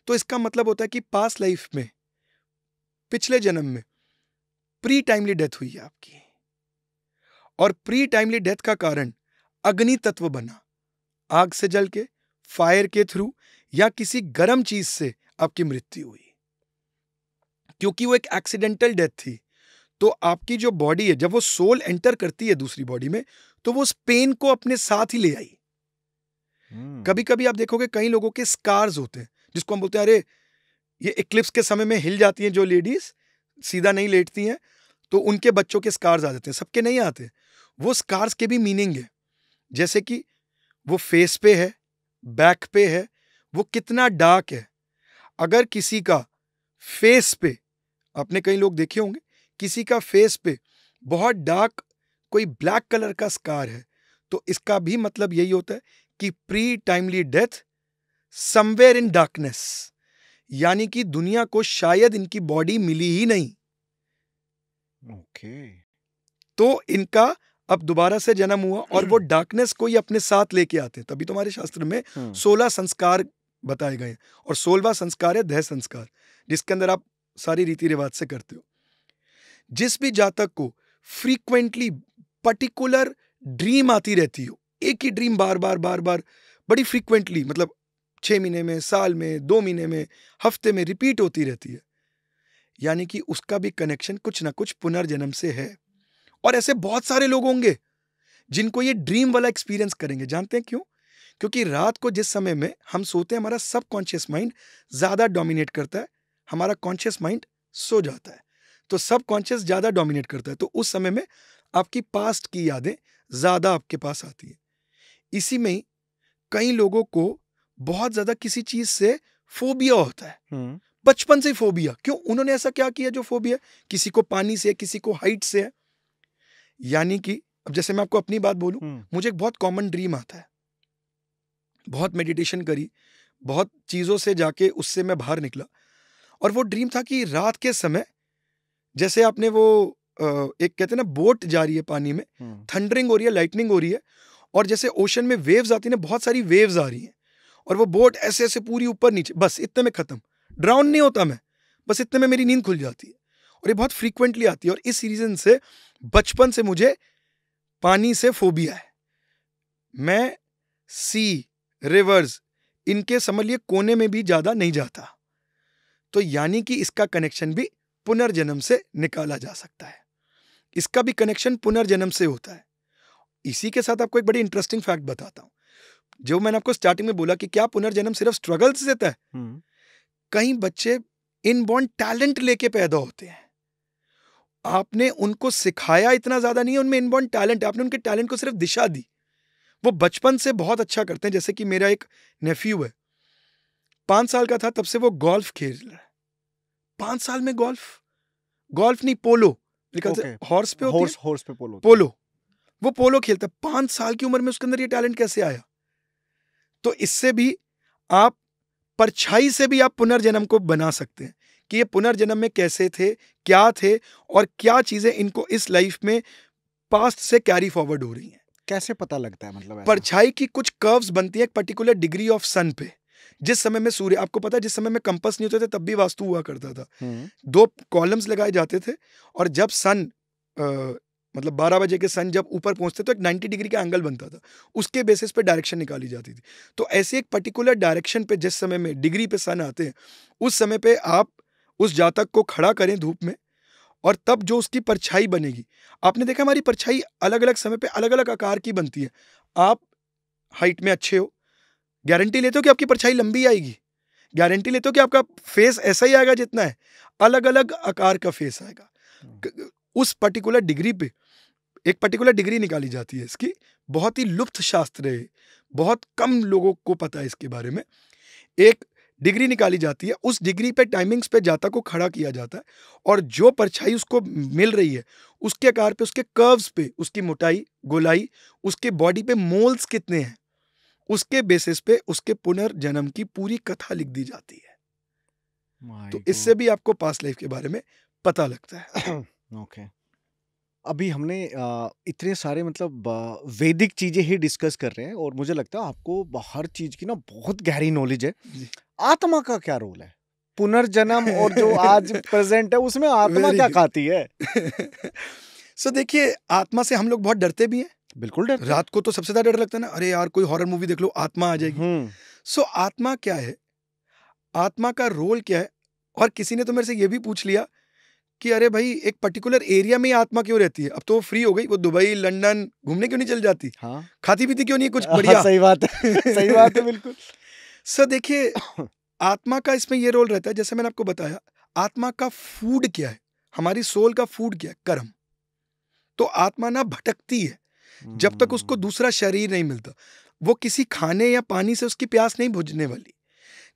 तो इसका मतलब होता है कि पास्ट लाइफ में, पिछले जन्म में प्री टाइमली डेथ हुई है आपकी, और प्री टाइमली डेथ का कारण अग्नि तत्व बना, आग से जल के, फायर के थ्रू या किसी गर्म चीज से आपकी मृत्यु हुई। क्योंकि वो एक एक्सीडेंटल डेथ थी, तो आपकी जो बॉडी है जब वो सोल एंटर करती है दूसरी बॉडी में तो वो उस पेन को अपने साथ ही ले आई। कभी कभी आप देखोगे कई लोगों के स्कार्स होते हैं, जिसको हम बोलते हैं अरे ये इक्लिप्स के समय में हिल जाती हैं जो लेडीज, सीधा नहीं लेटती हैं, तो उनके बच्चों के स्कार्स आ जाते हैं। सबके नहीं आते। वो स्कार्स के भी मीनिंग है, जैसे कि वो फेस पे है, बैक पे है, वो कितना डार्क है। अगर किसी का फेस पे, आपने कई लोग देखे होंगे, किसी का फेस पे बहुत डार्क कोई ब्लैक कलर का स्कार है, तो इसका भी मतलब यही होता है कि pre timely death somewhere in darkness, यानी कि दुनिया को शायद इनकी बॉडी मिली ही नहीं। ओके। तो इनका अब दोबारा से जन्म हुआ और वो डार्कनेस को ही अपने साथ लेके आते हैं। तभी तुम्हारे शास्त्र में 16 संस्कार बताए गए हैं, और 16वां संस्कार है देह संस्कार, जिसके अंदर आप सारी रीति रिवाज से करते हो। जिस भी जातक को फ्रीक्वेंटली पर्टिकुलर ड्रीम आती रहती हो, एक ही ड्रीम बार बार बार बार बड़ी फ्रीक्वेंटली, मतलब 6 महीने में, साल में, 2 महीने में, हफ्ते में रिपीट होती रहती है, यानी कि उसका भी कनेक्शन कुछ ना कुछ पुनर्जन्म से है। और ऐसे बहुत सारे लोग होंगे जिनको ये ड्रीम वाला एक्सपीरियंस करेंगे। जानते हैं क्यों? क्योंकि रात को जिस समय में हम सोते हैं हमारा सबकॉन्शियस माइंड ज्यादा डोमिनेट करता है, हमारा कॉन्शियस माइंड सो जाता है, तो सबकॉन्शियस ज्यादा डोमिनेट करता है। तो उस समय में आपकी पास्ट की यादें ज्यादा आपके पास आती है। इसी में ही कई लोगों को बहुत ज्यादा किसी चीज से फोबिया होता है, बचपन से फोबिया। क्यों? उन्होंने ऐसा क्या किया जो फोबिया? किसी को पानी से, किसी को हाइट से है। यानी कि अब जैसे मैं आपको अपनी बात बोलूं, मुझे एक बहुत कॉमन ड्रीम आता है, बहुत मेडिटेशन करी, बहुत चीजों से जाके उससे मैं बाहर निकला, और वो ड्रीम था कि रात के समय जैसे आपने वो एक कहते हैं ना बोट जा रही है पानी में, थंडरिंग हो रही है, लाइटनिंग हो रही है, और जैसे ओशन में वेव्स आती है ना, बहुत सारी वेव्स आ रही हैं, और वो बोट ऐसे ऐसे पूरी ऊपर नीचे, बस इतने में खत्म, ड्राउन नहीं होता मैं, बस इतने में मेरी नींद खुल जाती है। और ये बहुत फ्रीक्वेंटली आती है, और इस रीजन से बचपन से मुझे पानी से फोबिया है। मैं सी, रिवर्स, इनके समझ लिए कोने में भी ज्यादा नहीं जाता। तो यानी कि इसका कनेक्शन भी पुनर्जन्म से निकाला जा सकता है, इसका भी कनेक्शन पुनर्जन्म से होता है। इसी के साथ आपको एक बड़ी इंटरेस्टिंग फैक्ट बताता हूं, जो मैंने आपको स्टार्टिंग में बोला कि क्या पुनर्जन्म सिर्फ स्ट्रगल से देता है? कई बच्चे इनबॉर्न टैलेंट लेके पैदा होते हैं, आपने उनको सिखाया इतना ज्यादा नहीं है, उनमें इनबॉर्न टैलेंट है, आपने उनके टैलेंट को सिर्फ दिशा दी, वो बचपन से बहुत अच्छा करते हैं। जैसे कि मेरा एक नेफ्यू है, 5 साल का था तब से वो गोल्फ खेल रहा है। 5 साल में गोल्फ नहीं, पोलो, हॉर्स पे होती है, हॉर्स पे पोलो, वो पोलो खेलता है। 5 साल की उम्र में उसके अंदर ये टैलेंट कैसे आया? तो इससे भी आप, परछाई से भी आप पुनर्जन्म को बना सकते हैं कि ये पुनर्जन्म में कैसे थे, क्या थे, और क्या चीजें इनको इस लाइफ में पास्ट से कैरी फॉरवर्ड हो रही हैं। कैसे पता लगता है? मतलब परछाई की कुछ कर्व्स बनती है एक पर्टिकुलर डिग्री ऑफ सन पे। जिस समय में सूर्य, आपको पता है जिस समय में कंपास नहीं होते थे तब भी वास्तु हुआ करता था, 2 कॉलम्स लगाए जाते थे, और जब सन मतलब 12 बजे के सन जब ऊपर पहुंचते तो एक 90 डिग्री का एंगल बनता था, उसके बेसिस पे डायरेक्शन निकाली जाती थी। तो ऐसे एक पर्टिकुलर डायरेक्शन पे जिस समय में डिग्री पे सन आते हैं, उस समय पे आप उस जातक को खड़ा करें धूप में, और तब जो उसकी परछाई बनेगी, आपने देखा हमारी परछाई अलग अलग समय पे अलग अलग आकार की बनती है। आप हाइट में अच्छे हो, गारंटी लेते हो कि आपकी परछाई लंबी आएगी, गारंटी लेते हो कि आपका फेस ऐसा ही आएगा जितना है, अलग अलग आकार का फेस आएगा। उस पर्टिकुलर डिग्री पे एक पर्टिकुलर डिग्री निकाली जाती है इसकी, बहुत ही लुप्त शास्त्र है, बहुत कम लोगों को पता है इसके बारे में। एक डिग्री निकाली जाती है, उस डिग्री पे टाइमिंग्स पे जातक को खड़ा किया जाता है, और जो परछाई उसको मिल रही है उसके आकार पे, उसके कर्व्स पे, उसकी मोटाई, गोलाई, उसके बॉडी पे मोल्स कितने हैं, उसके बेसिस पे उसके पुनर्जन्म की पूरी कथा लिख दी जाती है। तो इससे भी आपको पास्ट लाइफ के बारे में पता लगता है। ओके। अभी हमने इतने सारे मतलब वैदिक चीजें ही डिस्कस कर रहे हैं, और मुझे लगता है आपको हर चीज की ना बहुत गहरी नॉलेज है। आत्मा का क्या रोल है पुनर्जन्म और जो आज प्रेजेंट है उसमें आत्मा क्या खाती है? सो देखिए, आत्मा से हम लोग बहुत डरते भी हैं। बिल्कुल डरते। रात को तो सबसे ज्यादा डर लगता है ना, अरे यार कोई हॉरर मूवी देख लो आत्मा आ जाएगी। सो आत्मा क्या है, आत्मा का रोल क्या है? और किसी ने तो मेरे से ये भी पूछ लिया कि अरे भाई एक पर्टिकुलर एरिया में आत्मा क्यों रहती है? अब तो वो फ्री हो गई, वो दुबई, लंदन घूमने क्यों नहीं चल जाती? हाँ। खाती पीती क्यों नहीं कुछ बढ़िया? सही बात है, सही बात है, बिल्कुल। सर देखिए, आत्मा का इसमें ये रोल रहता है, जैसे मैंने आपको बताया, आत्मा का फूड क्या है, हमारी सोल का फूड क्या है? कर्म। तो आत्मा ना भटकती है जब तक उसको दूसरा शरीर नहीं मिलता। वो किसी खाने या पानी से उसकी प्यास नहीं बुझने वाली।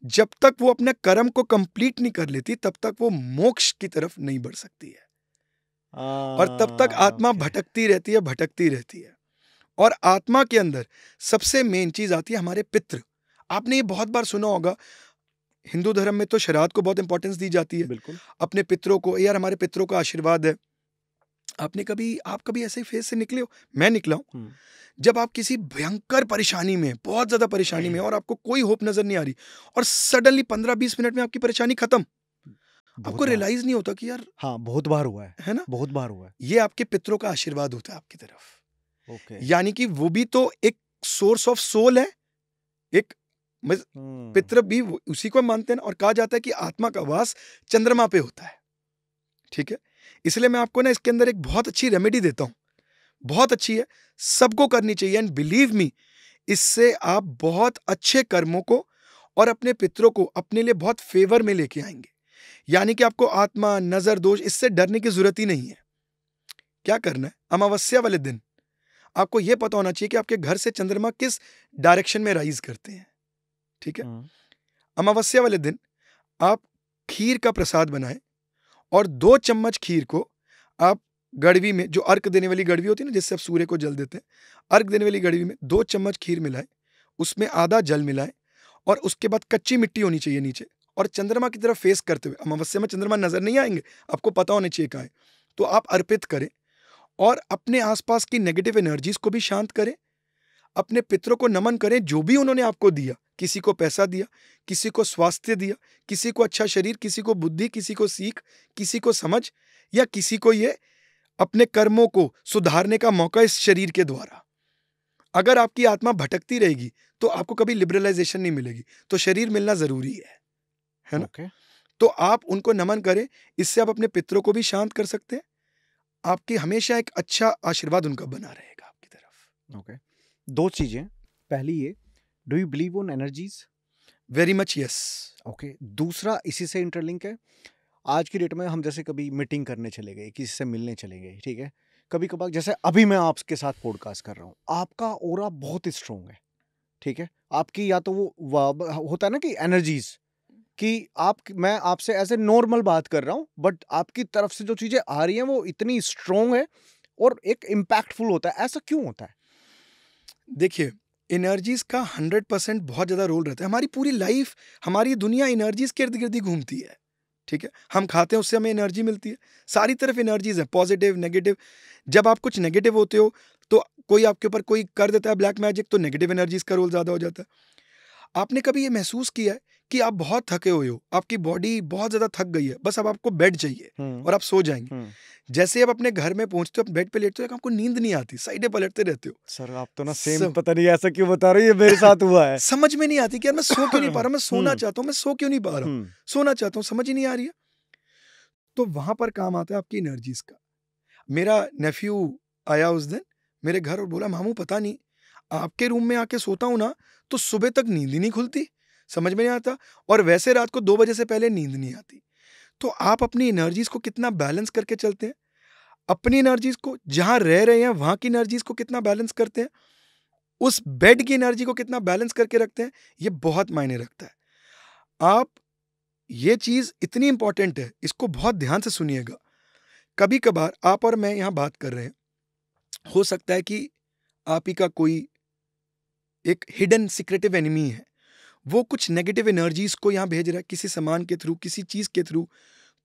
जब तक वो अपने कर्म को कंप्लीट नहीं कर लेती तब तक वो मोक्ष की तरफ नहीं बढ़ सकती है। और तब तक आत्मा भटकती रहती है, भटकती रहती है। और आत्मा के अंदर सबसे मेन चीज आती है हमारे पितृ। आपने ये बहुत बार सुना होगा, हिंदू धर्म में तो श्राद्ध को बहुत इंपॉर्टेंस दी जाती है। बिल्कुल। अपने पितरों को, यार हमारे पितरों का आशीर्वाद है। आप कभी ऐसे फेज से निकले हो? मैं निकला हूं। जब आप किसी भयंकर परेशानी में, बहुत ज्यादा परेशानी में, और आपको कोई होप नजर नहीं आ रही, और सडनली 15-20 मिनट में आपकी परेशानी खत्म, आपको रियलाइज नहीं होता कि यार, हाँ बहुत बार हुआ है ना, बहुत बार हुआ है। ये आपके पितरों का आशीर्वाद होता है आपकी तरफ। ओके। यानी कि वो भी तो एक सोर्स ऑफ सोल है, एक पितृ भी उसी को मानते हैं। और कहा जाता है कि आत्मा का वास चंद्रमा पे होता है। ठीक है, इसलिए मैं आपको ना इसके अंदर एक बहुत अच्छी रेमेडी देता हूं, बहुत अच्छी है, सबको करनी चाहिए। एंड बिलीव मी, इससे आप बहुत अच्छे कर्मों को और अपने पितरों को अपने लिए बहुत फेवर में लेके आएंगे। यानी कि आपको आत्मा, नजर दोष, इससे डरने की जरूरत ही नहीं है। क्या करना है, अमावस्या वाले दिन आपको यह पता होना चाहिए कि आपके घर से चंद्रमा किस डायरेक्शन में राइज करते हैं, ठीक है। अमावस्या वाले दिन आप खीर का प्रसाद बनाएं और 2 चम्मच खीर को आप गड़वी में, जो अर्घ देने वाली गड़वी होती है ना, जिससे आप सूर्य को जल देते हैं, अर्घ देने वाली गड़वी में 2 चम्मच खीर मिलाएं, उसमें आधा जल मिलाएं और उसके बाद कच्ची मिट्टी होनी चाहिए नीचे, और चंद्रमा की तरफ फेस करते हुए, अमावस्या में चंद्रमा नजर नहीं आएंगे, आपको पता होना चाहिए कहाँ है, तो आप अर्पित करें और अपने आसपास की नेगेटिव एनर्जीज को भी शांत करें, अपने पितरों को नमन करें जो भी उन्होंने आपको दिया, किसी को पैसा दिया, किसी को स्वास्थ्य दिया, किसी को अच्छा शरीर, किसी को बुद्धि, किसी को सीख, किसी को समझ, या किसी को ये अपने कर्मों को सुधारने का मौका इस शरीर के द्वारा। अगर आपकी आत्मा भटकती रहेगी तो आपको कभी लिबरलाइजेशन नहीं मिलेगी, तो शरीर मिलना जरूरी है ना? Okay. तो आप उनको नमन करें, इससे आप अपने पितरों को भी शांत कर सकते हैं, आपकी हमेशा एक अच्छा आशीर्वाद उनका बना रहेगा आपकी तरफ। Okay. 2 चीजें, पहली ये, do you believe on energies? Very much yes. Okay, दूसरा इसी से इंटरलिंक है, आज की डेट में हम जैसे कभी मीटिंग करने चले गए, किसी से मिलने चले गए, ठीक है, कभी कभार जैसे अभी मैं आपके साथ पॉडकास्ट कर रहा हूँ, आपका ऑरा बहुत स्ट्रॉन्ग है, ठीक है, आपकी या तो वो होता है ना कि एनर्जीज कि मैं आपसे ऐसे नॉर्मल बात कर रहा हूँ, बट आपकी तरफ से जो चीजें आ रही हैं वो इतनी स्ट्रॉन्ग है और एक इम्पैक्टफुल होता है। ऐसा क्यों होता है? देखिए, एनर्जीज का 100% बहुत ज्यादा रोल रहता है। हमारी पूरी लाइफ, हमारी दुनिया एनर्जीज के इर्द गिर्द ही घूमती है, ठीक है। हम खाते हैं, उससे हमें एनर्जी मिलती है, सारी तरफ एनर्जीज है, पॉजिटिव नेगेटिव। जब आप कुछ नेगेटिव होते हो तो कोई आपके ऊपर कोई कर देता है ब्लैक मैजिक, तो नेगेटिव एनर्जीज का रोल ज्यादा हो जाता है। आपने कभी ये महसूस किया है कि आप बहुत थके हुए हो, आपकी बॉडी बहुत ज्यादा थक गई है, बस अब आपको बेड चाहिए और आप सो जाएंगे। जैसे आप अपने घर में पहुंचते हो, बेड पे लेटते हो, आपको नींद नहीं आती, साइडे पलटते रहते हो। सर आप तो ना सेम पता नहीं ऐसा क्यों बता रहे हो, ये मेरे साथ हुआ है। समझ में नहीं आती कि यार मैं सो क्यों नहीं पा रहा, मैं सोना चाहता हूँ, मैं सो क्यों नहीं पा रहा हूँ, सोना चाहता हूँ, समझ ही नहीं आ रही है। तो वहां पर काम आता है आपकी एनर्जीज का। मेरा नेफ्यू आया उस दिन मेरे घर और बोला, मामू पता नहीं आपके रूम में आके सोता हूं ना तो सुबह तक नींद ही नहीं खुलती, समझ में नहीं आता, और वैसे रात को 2 बजे से पहले नींद नहीं आती। तो आप अपनी एनर्जीज को कितना बैलेंस करके चलते हैं, अपनी एनर्जीज को, जहां रह रहे हैं वहां की एनर्जीज को कितना बैलेंस करते हैं, उस बेड की एनर्जी को कितना बैलेंस करके रखते हैं, ये बहुत मायने रखता है। आप, ये चीज इतनी इंपॉर्टेंट है, इसको बहुत ध्यान से सुनिएगा। कभी कभार आप और मैं यहां बात कर रहे हैं, हो सकता है कि आप ही का कोई एक हिडन सीक्रेटिव एनिमी है, वो कुछ नेगेटिव एनर्जीज को यहां भेज रहा है, किसी सामान के थ्रू, किसी चीज के थ्रू,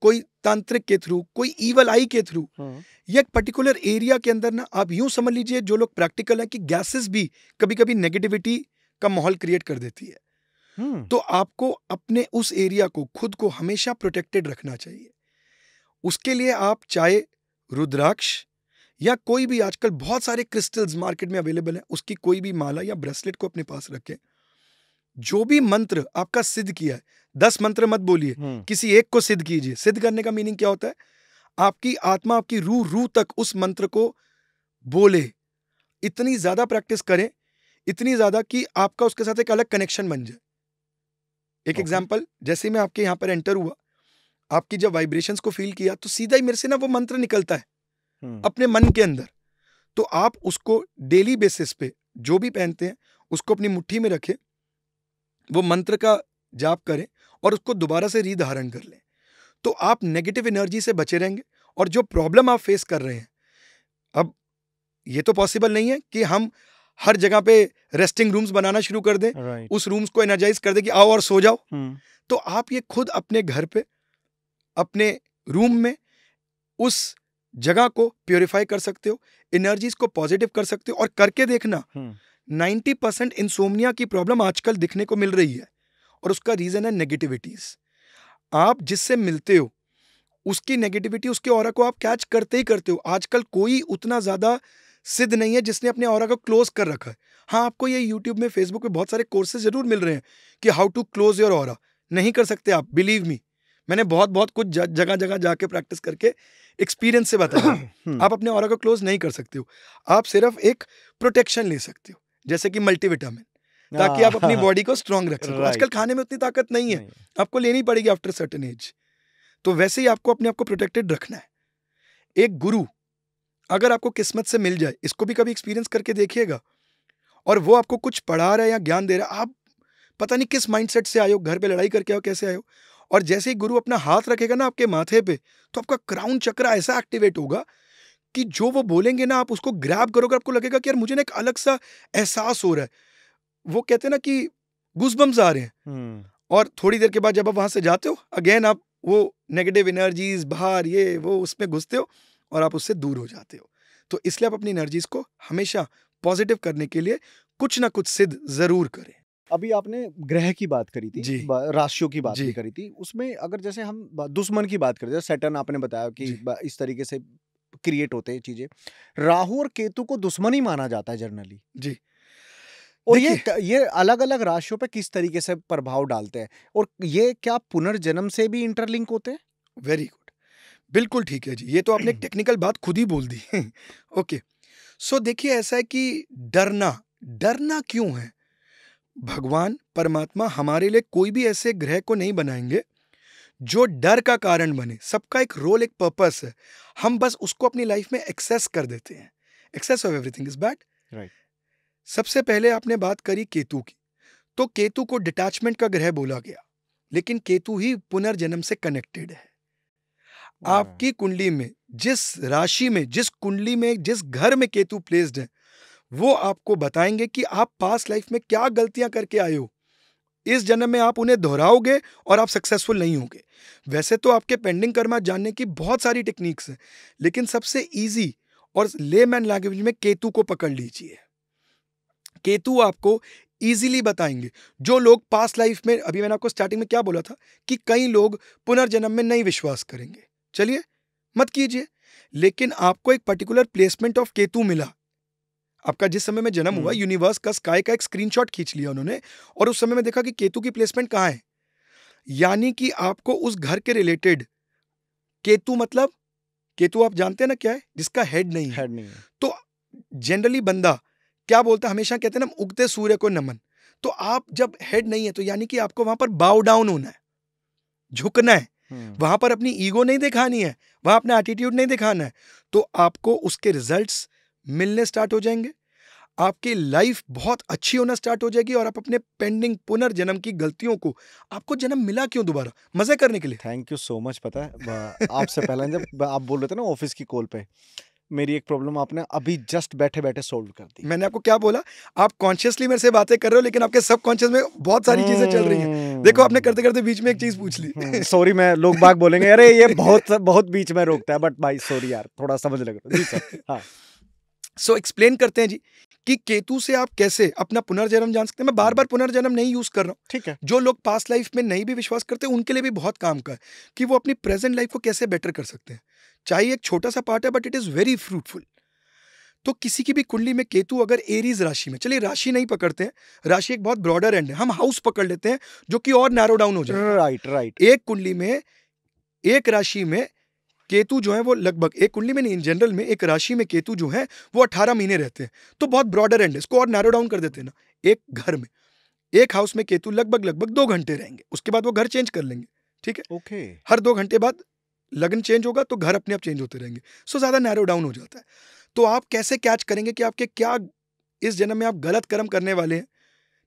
कोई तांत्रिक के थ्रू, कोई ईवल आई के थ्रू। ये एक पर्टिकुलर एरिया के अंदर ना, आप यूं समझ लीजिए, जो लोग प्रैक्टिकल है, कि गैसेस भी कभी कभी नेगेटिविटी का माहौल क्रिएट कर देती है। तो आपको अपने उस एरिया को, खुद को हमेशा प्रोटेक्टेड रखना चाहिए। उसके लिए आप चाहे रुद्राक्ष या कोई भी, आजकल बहुत सारे क्रिस्टल्स मार्केट में अवेलेबल है, उसकी कोई भी माला या ब्रेसलेट को अपने पास रखें। जो भी मंत्र आपका सिद्ध किया है, 10 मंत्र मत बोलिए, किसी एक को सिद्ध कीजिए। सिद्ध करने का मीनिंग क्या होता है? आपकी आत्मा, आपकी रूह तक उस मंत्र को बोले। इतनी ज्यादा प्रैक्टिस करें, इतनी ज्यादा कि आपका उसके साथ एक अलग कनेक्शन बन जाए। एक एग्जाम्पल, जैसे मैं आपके यहाँ पर एंटर हुआ, आपकी जब वाइब्रेशंस को फील किया, तो सीधा ही मेरे से ना वो मंत्र निकलता है अपने मन के अंदर। तो आप उसको डेली बेसिस पे, जो भी पहनते हैं, उसको अपनी मुट्ठी में रखें, वो मंत्र का जाप करें और उसको दोबारा से रीधारण कर लें। तो आप नेगेटिव एनर्जी से बचे रहेंगे। और जो प्रॉब्लम आप फेस कर रहे हैं, अब ये तो पॉसिबल नहीं है कि हम हर जगह पे रेस्टिंग रूम्स बनाना शुरू कर दें, उस रूम्स को एनर्जाइज कर दें कि आओ और सो जाओ। तो आप ये खुद अपने घर पे, अपने रूम में, उस जगह को प्योरीफाई कर सकते हो, एनर्जीज को पॉजिटिव कर सकते हो। और करके देखना, 90% इंसोम्निया की प्रॉब्लम आजकल दिखने को मिल रही है, और उसका रीजन है नेगेटिविटीज। आप जिससे मिलते हो उसकी नेगेटिविटी, उसके ऑरा को आप कैच करते ही करते हो। आजकल कोई उतना ज्यादा सिद्ध नहीं है जिसने अपने ऑरा को क्लोज कर रखा है। हाँ, आपको ये यूट्यूब में, फेसबुक पे बहुत सारे कोर्सेज जरूर मिल रहे हैं कि how to close your aura. नहीं कर सकते आप, बिलीव मी, मैंने बहुत कुछ जगह जगह जाके प्रैक्टिस करके एक्सपीरियंस से बताया। आप अपने ऑरा को क्लोज नहीं कर सकते हो, आप सिर्फ एक प्रोटेक्शन ले सकते हो, जैसे कि मल्टीविटामिन, ताकि आप अपनी बॉडी को स्ट्रांग रख सको। आजकल खाने में उतनी ताकत नहीं है, आपको लेनी पड़ेगी आफ्टर सर्टेन एज। तो वैसे ही आपको अपने आप को प्रोटेक्टेड रखना है। एक गुरु अगर आपको किस्मत से मिल जाए, इसको भी कभी एक्सपीरियंस करके देखिएगा, और वो आपको कुछ पढ़ा रहा है या ज्ञान दे रहा है, आप पता नहीं किस माइंडसेट से आए हो, घर पे लड़ाई करके आओ, कैसे आए हो, और जैसे ही गुरु अपना हाथ रखेगा ना आपके माथे पे, तो आपका क्राउन चक्र ऐसा एक्टिवेट होगा कि जो वो बोलेंगे ना, आप उसको ग्रैब करोगे, आपको लगेगा कि यार मुझे ना एक अलग सा एहसास हो रहा है। वो कहते हैं ना कि गूज़बम्स आ रहे हैं। और थोड़ी देर के बाद जब आप वहां से जाते हो, अगेन आप वो नेगेटिव एनर्जीज बाहर ये वो उसमें घुसते हो और आप उससे दूर हो जाते हो। तो इसलिए आप अपनी एनर्जीज को हमेशा पॉजिटिव करने के लिए कुछ ना कुछ सिद्ध जरूर करें। अभी आपने ग्रह की बात करी थी, राशियों की बात भी करी थी, उसमें अगर जैसे हम दुश्मन की बात करें, सैटर्न आपने बताया कि इस तरीके से क्रिएट होते हैं चीजें, राहु और केतु को दुश्मन ही माना जाता है जनरली जी। और ये अलग अलग राशियों पे किस तरीके से प्रभाव डालते हैं, और ये क्या पुनर्जन्म से भी इंटरलिंक होते हैं? वेरी गुड, बिल्कुल ठीक है जी, ये तो आपने एक टेक्निकल बात खुद ही बोल दी। ओके, सो देखिए, ऐसा है कि डरना क्यों है? भगवान परमात्मा हमारे लिए कोई भी ऐसे ग्रह को नहीं बनाएंगे जो डर का कारण बने। सबका एक रोल, एक पर्पस है, हम बस उसको अपनी लाइफ में एक्सेस कर देते हैं। Access of everything is bad, right. सबसे पहले आपने बात करी केतु की, तो केतु को डिटैचमेंट का ग्रह बोला गया, लेकिन केतु ही पुनर्जन्म से कनेक्टेड है। आपकी कुंडली में जिस राशि में, जिस कुंडली में, जिस घर में केतु प्लेस्ड है, वो आपको बताएंगे कि आप पास्ट लाइफ में क्या गलतियां करके आए हो। इस जन्म में आप उन्हें दोहराओगे और आप सक्सेसफुल नहीं होगे। वैसे तो आपके पेंडिंग कर्मा जानने की बहुत सारी टेक्निक्स हैं, लेकिन सबसे इजी और लेमैन लैंग्वेज में केतु को पकड़ लीजिए। केतु आपको इजीली बताएंगे। जो लोग पास्ट लाइफ में, अभी मैंने आपको स्टार्टिंग में क्या बोला था कि कई लोग पुनर्जन्म में नहीं विश्वास करेंगे, चलिए मत कीजिए, लेकिन आपको एक पर्टिकुलर प्लेसमेंट ऑफ केतु मिला। आपका जिस समय में जन्म हुआ, यूनिवर्स का, स्काई का एक स्क्रीनशॉट खींच लिया उन्होंने, और उस समय में देखा कि केतु की प्लेसमेंट कहाँ है, यानी कि आपको उस घर के रिलेटेड, केतु मतलब, केतु आप जानते हैं ना क्या है, जिसका हेड नहीं है। तो जनरली बंदा क्या बोलता है, हमेशा कहते हैं ना, उगते सूर्य को नमन। तो आप जब हेड नहीं है, तो यानी कि आपको वहां पर बाउ डाउन होना है, झुकना है, वहां पर अपनी ईगो नहीं दिखानी है, वहां अपना एटीट्यूड नहीं दिखाना है। तो आपको उसके रिजल्ट्स मिलने स्टार्ट हो जाएंगे, आपकी लाइफ बहुत अच्छी होना स्टार्ट हो जाएगी, और आप अपने पेंडिंग पुनर्जन्म की गलतियों को, आपको जन्म मिला क्यों दोबारा, मजे करने के लिए। Thank you so much. पता है आपसे पहले जब आप बोल रहे थे ना ऑफिस की कॉल पे, मेरी एक प्रॉब्लम आपने अभी जस्ट बैठे बैठे सोल्व कर दी। मैंने आपको क्या बोला, आप कॉन्शियसली मेरे से बातें कर रहे हो, लेकिन आपके सब कॉन्शियस में बहुत सारी चीजें चल रही हैं। देखो, आपने करते करते बीच में एक चीज पूछ ली। सॉरी, मैं लोग बाग बोलेंगे अरे ये बहुत बीच में रोकता है, बट भाई सॉरी यार, थोड़ा समझ लग रहा है जी सर। हाँ, सो एक्सप्लेन करते हैं जी कि केतु से आप कैसे अपना पुनर्जन्म जान सकते हैं। मैं बार बार पुनर्जन्म नहीं यूज कर रहा हूँ, ठीक है। जो लोग पास्ट लाइफ में नहीं भी विश्वास करते, उनके लिए भी बहुत काम का है कि वो अपनी प्रेजेंट लाइफ को कैसे बेटर कर सकते हैं। चाहे एक छोटा सा पार्ट है, but it is very fruitful. तो किसी की भी कुंडली में केतु अगर एरीज राशि में, चलिए राशि नहीं पकड़ते हैं, राशि एक बहुत ब्रॉडर एंड है, हम हाउस पकड़ लेते हैं, जो कि और नैरो डाउन हो जाए। राइट। एक कुंडली में, एक राशि में केतु जो है वो लगभग, एक कुंडली में नहीं, इन जनरल में एक राशि में केतु जो है वो 18 महीने रहते हैं, तो बहुत ब्रॉडर एंड है, इसको और नैरो डाउन कर देते हैं ना। एक घर में, एक हाउस में केतु लगभग 2 घंटे रहेंगे, उसके बाद वो घर चेंज कर लेंगे, ठीक है। ओके। हर 2 घंटे बाद लग्न चेंज होगा, तो घर अपने आप चेंज होते रहेंगे, सो ज्यादा नैरो डाउन हो जाता है। तो आप कैसे कैच करेंगे कि आपके क्या इस जन्म में आप गलत कर्म करने वाले हैं,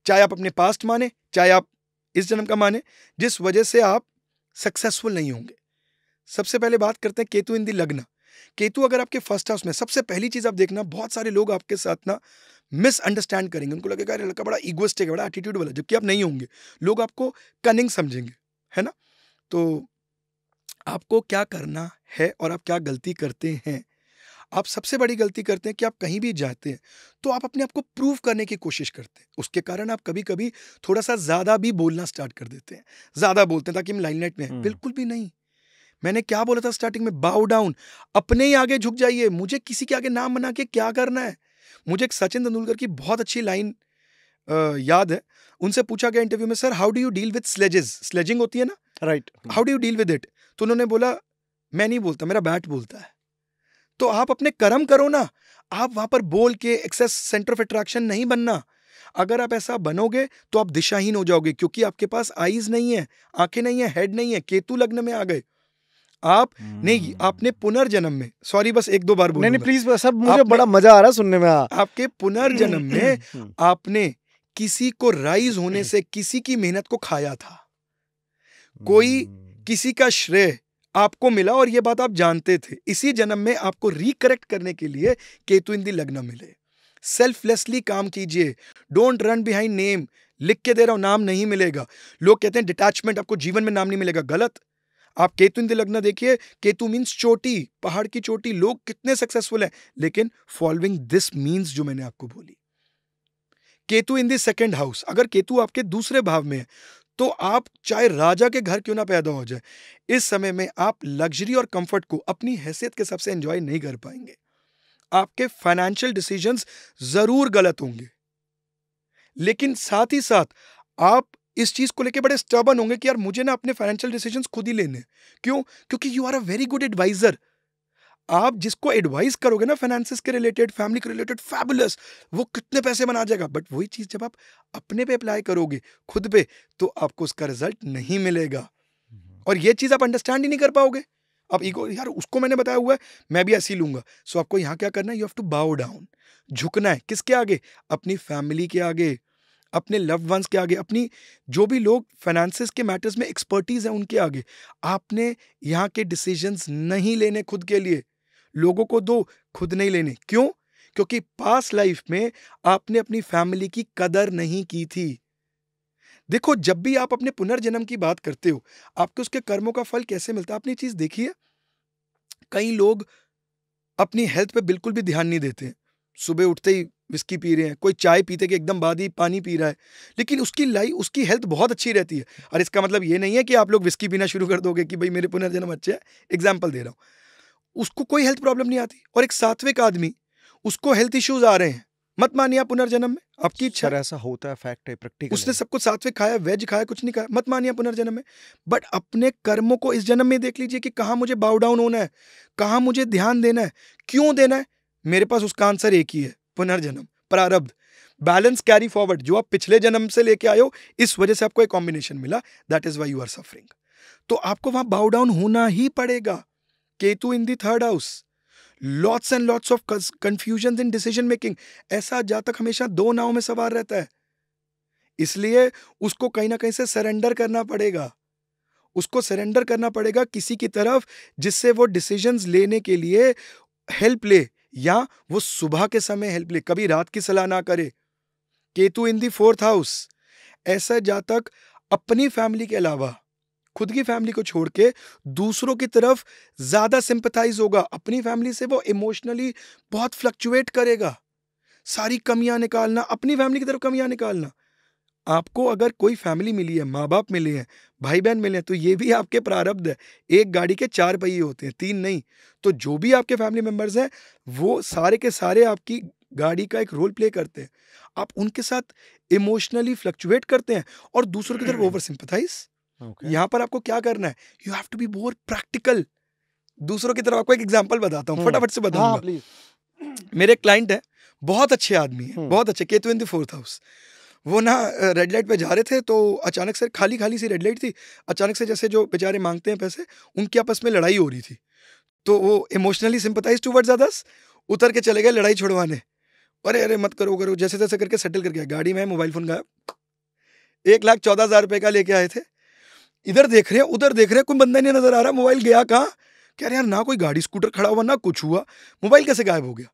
चाहे आप अपने पास्ट माने, चाहे आप इस जन्म का माने, जिस वजह से आप सक्सेसफुल नहीं होंगे। सबसे पहले बात करते हैं केतु इन दी लग्न। केतु अगर आपके फर्स्ट हाउस में, सबसे पहली चीज आप देखना, बहुत सारे लोग आपके साथ ना मिसअंडरस्टैंड करेंगे, उनको लगेगा अरे लड़का बड़ा इगोइस्टिक है, बड़ा एटीट्यूड वाला, जबकि आप नहीं होंगे। लोग आपको कनिंग समझेंगे, है ना। तो आपको क्या करना है और आप क्या गलती करते हैं, आप सबसे बड़ी गलती करते हैं कि आप कहीं भी जाते हैं तो आप अपने आप को प्रूव करने की कोशिश करते हैं। उसके कारण आप कभी कभी थोड़ा सा ज्यादा भी बोलना स्टार्ट कर देते हैं, ज्यादा बोलते हैं ताकि हम लाइमलाइट में हैं। बिल्कुल भी नहीं। मैंने क्या बोला था स्टार्टिंग में, बाउ डाउन, अपने ही आगे झुक जाइए। मुझे किसी के आगे नाम बना के क्या करना है। मुझे एक सचिन तेंदुलकर की बहुत अच्छी लाइन याद है। उनसे पूछा गया इंटरव्यू में, sir how do you deal with sledges, sledging होती है ना, right, how do you deal with it. तो उन्होंने बोला, मैं नहीं बोलता, मेरा बैट बोलता है। तो आप अपने कर्म करो ना, आप वहां पर बोल के एक्सेस सेंटर ऑफ अट्रैक्शन नहीं बनना। अगर आप ऐसा बनोगे तो आप दिशाहीन हो जाओगे, क्योंकि आपके पास आईज नहीं है, आंखें नहीं है, हेड नहीं है, केतु लग्न में आ गए। आपने आपने पुनर्जन्म में, सॉरी बस एक दो बार बोलूंगा, नहीं प्लीज सर, मुझे बड़ा मजा आ रहा है सुनने में। आपके पुनर्जन्म में आपने किसी को राइज होने से किसी की मेहनत को खाया था, कोई किसी का श्रेय आपको मिला और ये बात आप जानते थे। इसी जन्म में आपको रिकरेक्ट करने के लिए केतु इन दी लग्न मिले। सेल्फलेसली काम कीजिए, डोंट रन बिहाइंड नेम। लिख के दे रहा हूं, नाम नहीं मिलेगा। लोग कहते हैं डिटैचमेंट, आपको जीवन में नाम नहीं मिलेगा, गलत। आप केतु इन दी लग्न देखिए, केतु मीन्स चोटी, पहाड़ की चोटी। लोग कितने सक्सेसफुल हैं, लेकिन फॉलोइंग दिस मीन्स जो मैंने आपको बोली। Ketu in the second house, अगर केतु आपके दूसरे भाव में है तो आप चाहे राजा के घर क्यों ना पैदा हो जाए, इस समय में आप लग्जरी और कंफर्ट को अपनी हैसियत के हिसाब से एंजॉय नहीं कर पाएंगे। आपके फाइनेंशियल डिसीजंस जरूर गलत होंगे, लेकिन साथ ही साथ आप इस चीज को लेके बड़े स्टबर्न होंगे कि यार मुझे ना अपने फाइनेंशियल डिसीजंस खुद ही लेने। क्यों? क्योंकि you are a very good advisor. आप जिसको एडवाइस करोगे ना फाइनेंसेस के रिलेटेड, फैमिली के रिलेटेड, फैबुलस, वो कितने पैसे बना जाएगा। बट वही चीज जब आप अपने पे अप्लाई करोगे, खुद पे, तो आपको उसका रिजल्ट नहीं मिलेगा। और ये चीज आप अंडरस्टैंड ही नहीं कर पाओगे। अब ईगो, यार उसको मैंने बताया हुआ है, मैं भी ऐसे ही लूंगा। सो आपको यहाँ क्या करना है, you have to bow down. झुकना है किसके आगे? अपनी फैमिली के आगे, अपने लव्ड वंस के आगे, अपनी जो भी लोग फाइनेंसेस के मैटर्स में एक्सपर्टीज है उनके आगे। आपने यहाँ के डिसीजंस नहीं लेने खुद के लिए, लोगों को दो, खुद नहीं लेने। क्यों? क्योंकि पास्ट लाइफ में आपने अपनी फैमिली की कदर नहीं की थी। देखो, जब भी आप अपने पुनर्जन्म की बात करते हो, आपको उसके कर्मों का फल कैसे मिलता है, आपने चीज देखी है? कई लोग अपनी हेल्थ पे बिल्कुल भी ध्यान नहीं देते हैं। सुबह उठते ही विस्की पी रहे हैं, कोई चाय पीते के एकदम बाद ही पानी पी रहा है, लेकिन उसकी हेल्थ बहुत अच्छी रहती है। और इसका मतलब ये नहीं है कि आप लोग विस्की पीना शुरू कर दोगे कि भाई मेरे पुनर्जन्म अच्छे है। एग्जाम्पल दे रहा हूं, उसको कोई हेल्थ प्रॉब्लम नहीं आती, और एक सात्विक आदमी, उसको हेल्थ इश्यूज आ रहे हैं। मत मानिए आप पुनर्जन्म में, आपकी इच्छा, ऐसा होता है, फैक्ट है, प्रैक्टिकल। उसने सब कुछ सात्विक खाया, वेज खाया, कुछ नहीं खाया, मत मानिए पुनर्जन्म में। बट अपने कर्मों को इस जन्म में देख लीजिए कि कहां मुझे बाउ डाउन होना है, कहां मुझे ध्यान देना है, क्यों देना है। मेरे पास उसका आंसर एक ही है, पुनर्जन्म, प्रारब्ध, बैलेंस, कैरी फॉरवर्ड। जो आप पिछले जन्म से लेके आए हो, इस वजह से आपको एक कॉम्बिनेशन मिला, that is why you are suffering. तो आपको वहां बाउ डाउन होना ही पड़ेगा। Ketu in the third house, lots and lots of confusion in decision making. ऐसा जातक हमेशा दो नाव में सवार रहता है, इसलिए उसको कहीं ना कहीं से सरेंडर करना पड़ेगा। उसको सरेंडर करना पड़ेगा किसी की तरफ, जिससे वो डिसीजंस लेने के लिए हेल्प ले, या वो सुबह के समय हेल्प ले, कभी रात की सलाह ना करे। Ketu in the fourth house, ऐसा जातक अपनी फैमिली के अलावा, खुद की फैमिली को छोड़ के दूसरों की तरफ ज्यादा सिंपैथाइज होगा। अपनी फैमिली से वो इमोशनली बहुत फ्लक्चुएट करेगा, सारी कमियां निकालना, अपनी फैमिली की तरफ कमियां निकालना। आपको अगर कोई फैमिली मिली है, माँ बाप मिले हैं, भाई बहन मिले हैं, तो ये भी आपके प्रारब्ध है। एक गाड़ी के 4 पहिए होते हैं, 3 नहीं। तो जो भी आपके फैमिली मेंबर्स हैं, वो सारे के सारे आपकी गाड़ी का एक रोल प्ले करते हैं। आप उनके साथ इमोशनली फ्लक्चुएट करते हैं और दूसरों की तरफ ओवर सिंपैथाइज। यहां पर आपको क्या करना है, you have to be more practical. दूसरों की तरफ, आपको एक एग्जांपल बताता हूं, फटाफट से बताऊंगा। मेरे क्लाइंट है, बहुत अच्छे आदमी है, बहुत अच्छे, Ketu in the fourth house. वो ना रेड लाइट पे जा रहे थे, तो अचानक से खाली खाली सी रेड लाइट थी, अचानक से जैसे जो बेचारे मांगते हैं पैसे, उनकी आपस में लड़ाई हो रही थी। तो वो इमोशनली सिंपैथाइज टुवर्ड्स अदर्स, उतर के चले गए लड़ाई छुड़वाने। अरे अरे मत करो करो, जैसे तैसे करके सेटल करके गाड़ी में मोबाइल फोन गायब। 1,14,000 रुपए का लेके आए थे। इधर देख रहे हैं, उधर देख रहे हैं, कोई बंदा नहीं नजर आ रहा। मोबाइल गया कहाँ? कह रहे यार, ना कोई गाड़ी स्कूटर खड़ा हुआ, ना कुछ हुआ, मोबाइल कैसे गायब हो गया?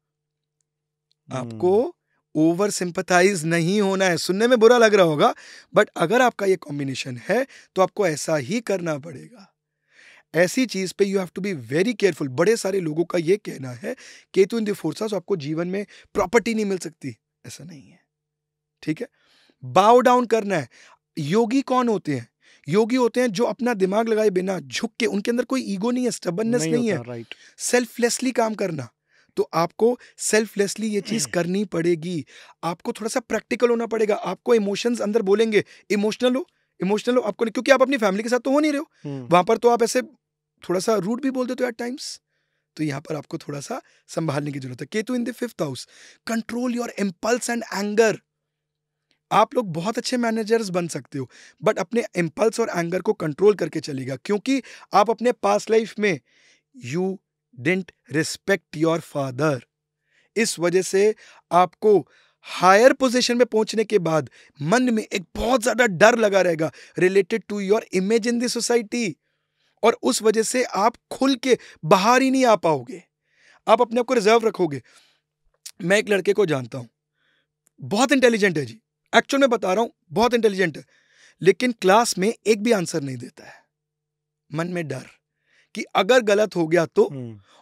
आपको ओवर सिंपैथाइज नहीं होना है। सुनने में बुरा लग रहा होगा, बट अगर आपका ये कॉम्बिनेशन है तो आपको ऐसा ही करना पड़ेगा। ऐसी चीज पे you have to be very careful. बड़े सारे लोगों का ये कहना है Ketu in the fourth house, आपको जीवन में प्रॉपर्टी नहीं मिल सकती। ऐसा नहीं है, ठीक है? बाउ डाउन करना है। योगी कौन होते हैं? योगी होते हैं जो अपना दिमाग लगाए बिना झुक के, उनके अंदर कोई ईगो नहीं है, स्टबर्ननेस नहीं है, राइट। सेल्फलेसली काम करना। तो आपको सेल्फलेसली ये चीज करनी पड़ेगी। आपको थोड़ा सा प्रैक्टिकल होना पड़ेगा। आपको इमोशंस अंदर बोलेंगे, इमोशनल हो, इमोशनल हो, आपको नहीं, क्योंकि आप अपनी फैमिली के साथ तो हो नहीं रहे हो। वहां पर तो आप ऐसे थोड़ा सा रूड भी बोल देते हो एट टाइम्स। तो यहाँ पर आपको थोड़ा सा संभालने की जरूरत है। Ketu in the fifth house, control your impulse and anger. आप लोग बहुत अच्छे मैनेजर्स बन सकते हो, बट अपने इम्पल्स और एंगर को कंट्रोल करके चलेगा, क्योंकि आप अपने पास्ट लाइफ में you didn't respect your father. इस वजह से आपको हायर पोजीशन में पहुंचने के बाद मन में एक बहुत ज्यादा डर लगा रहेगा related to your image in the society, और उस वजह से आप खुल के बाहर ही नहीं आ पाओगे, आप अपने आप को रिजर्व रखोगे। मैं एक लड़के को जानता हूं, बहुत इंटेलिजेंट है जी, एक्चुअल में बता रहा हूं बहुत इंटेलिजेंट है, लेकिन क्लास में एक भी आंसर नहीं देता है। मन में डर कि अगर गलत हो गया तो,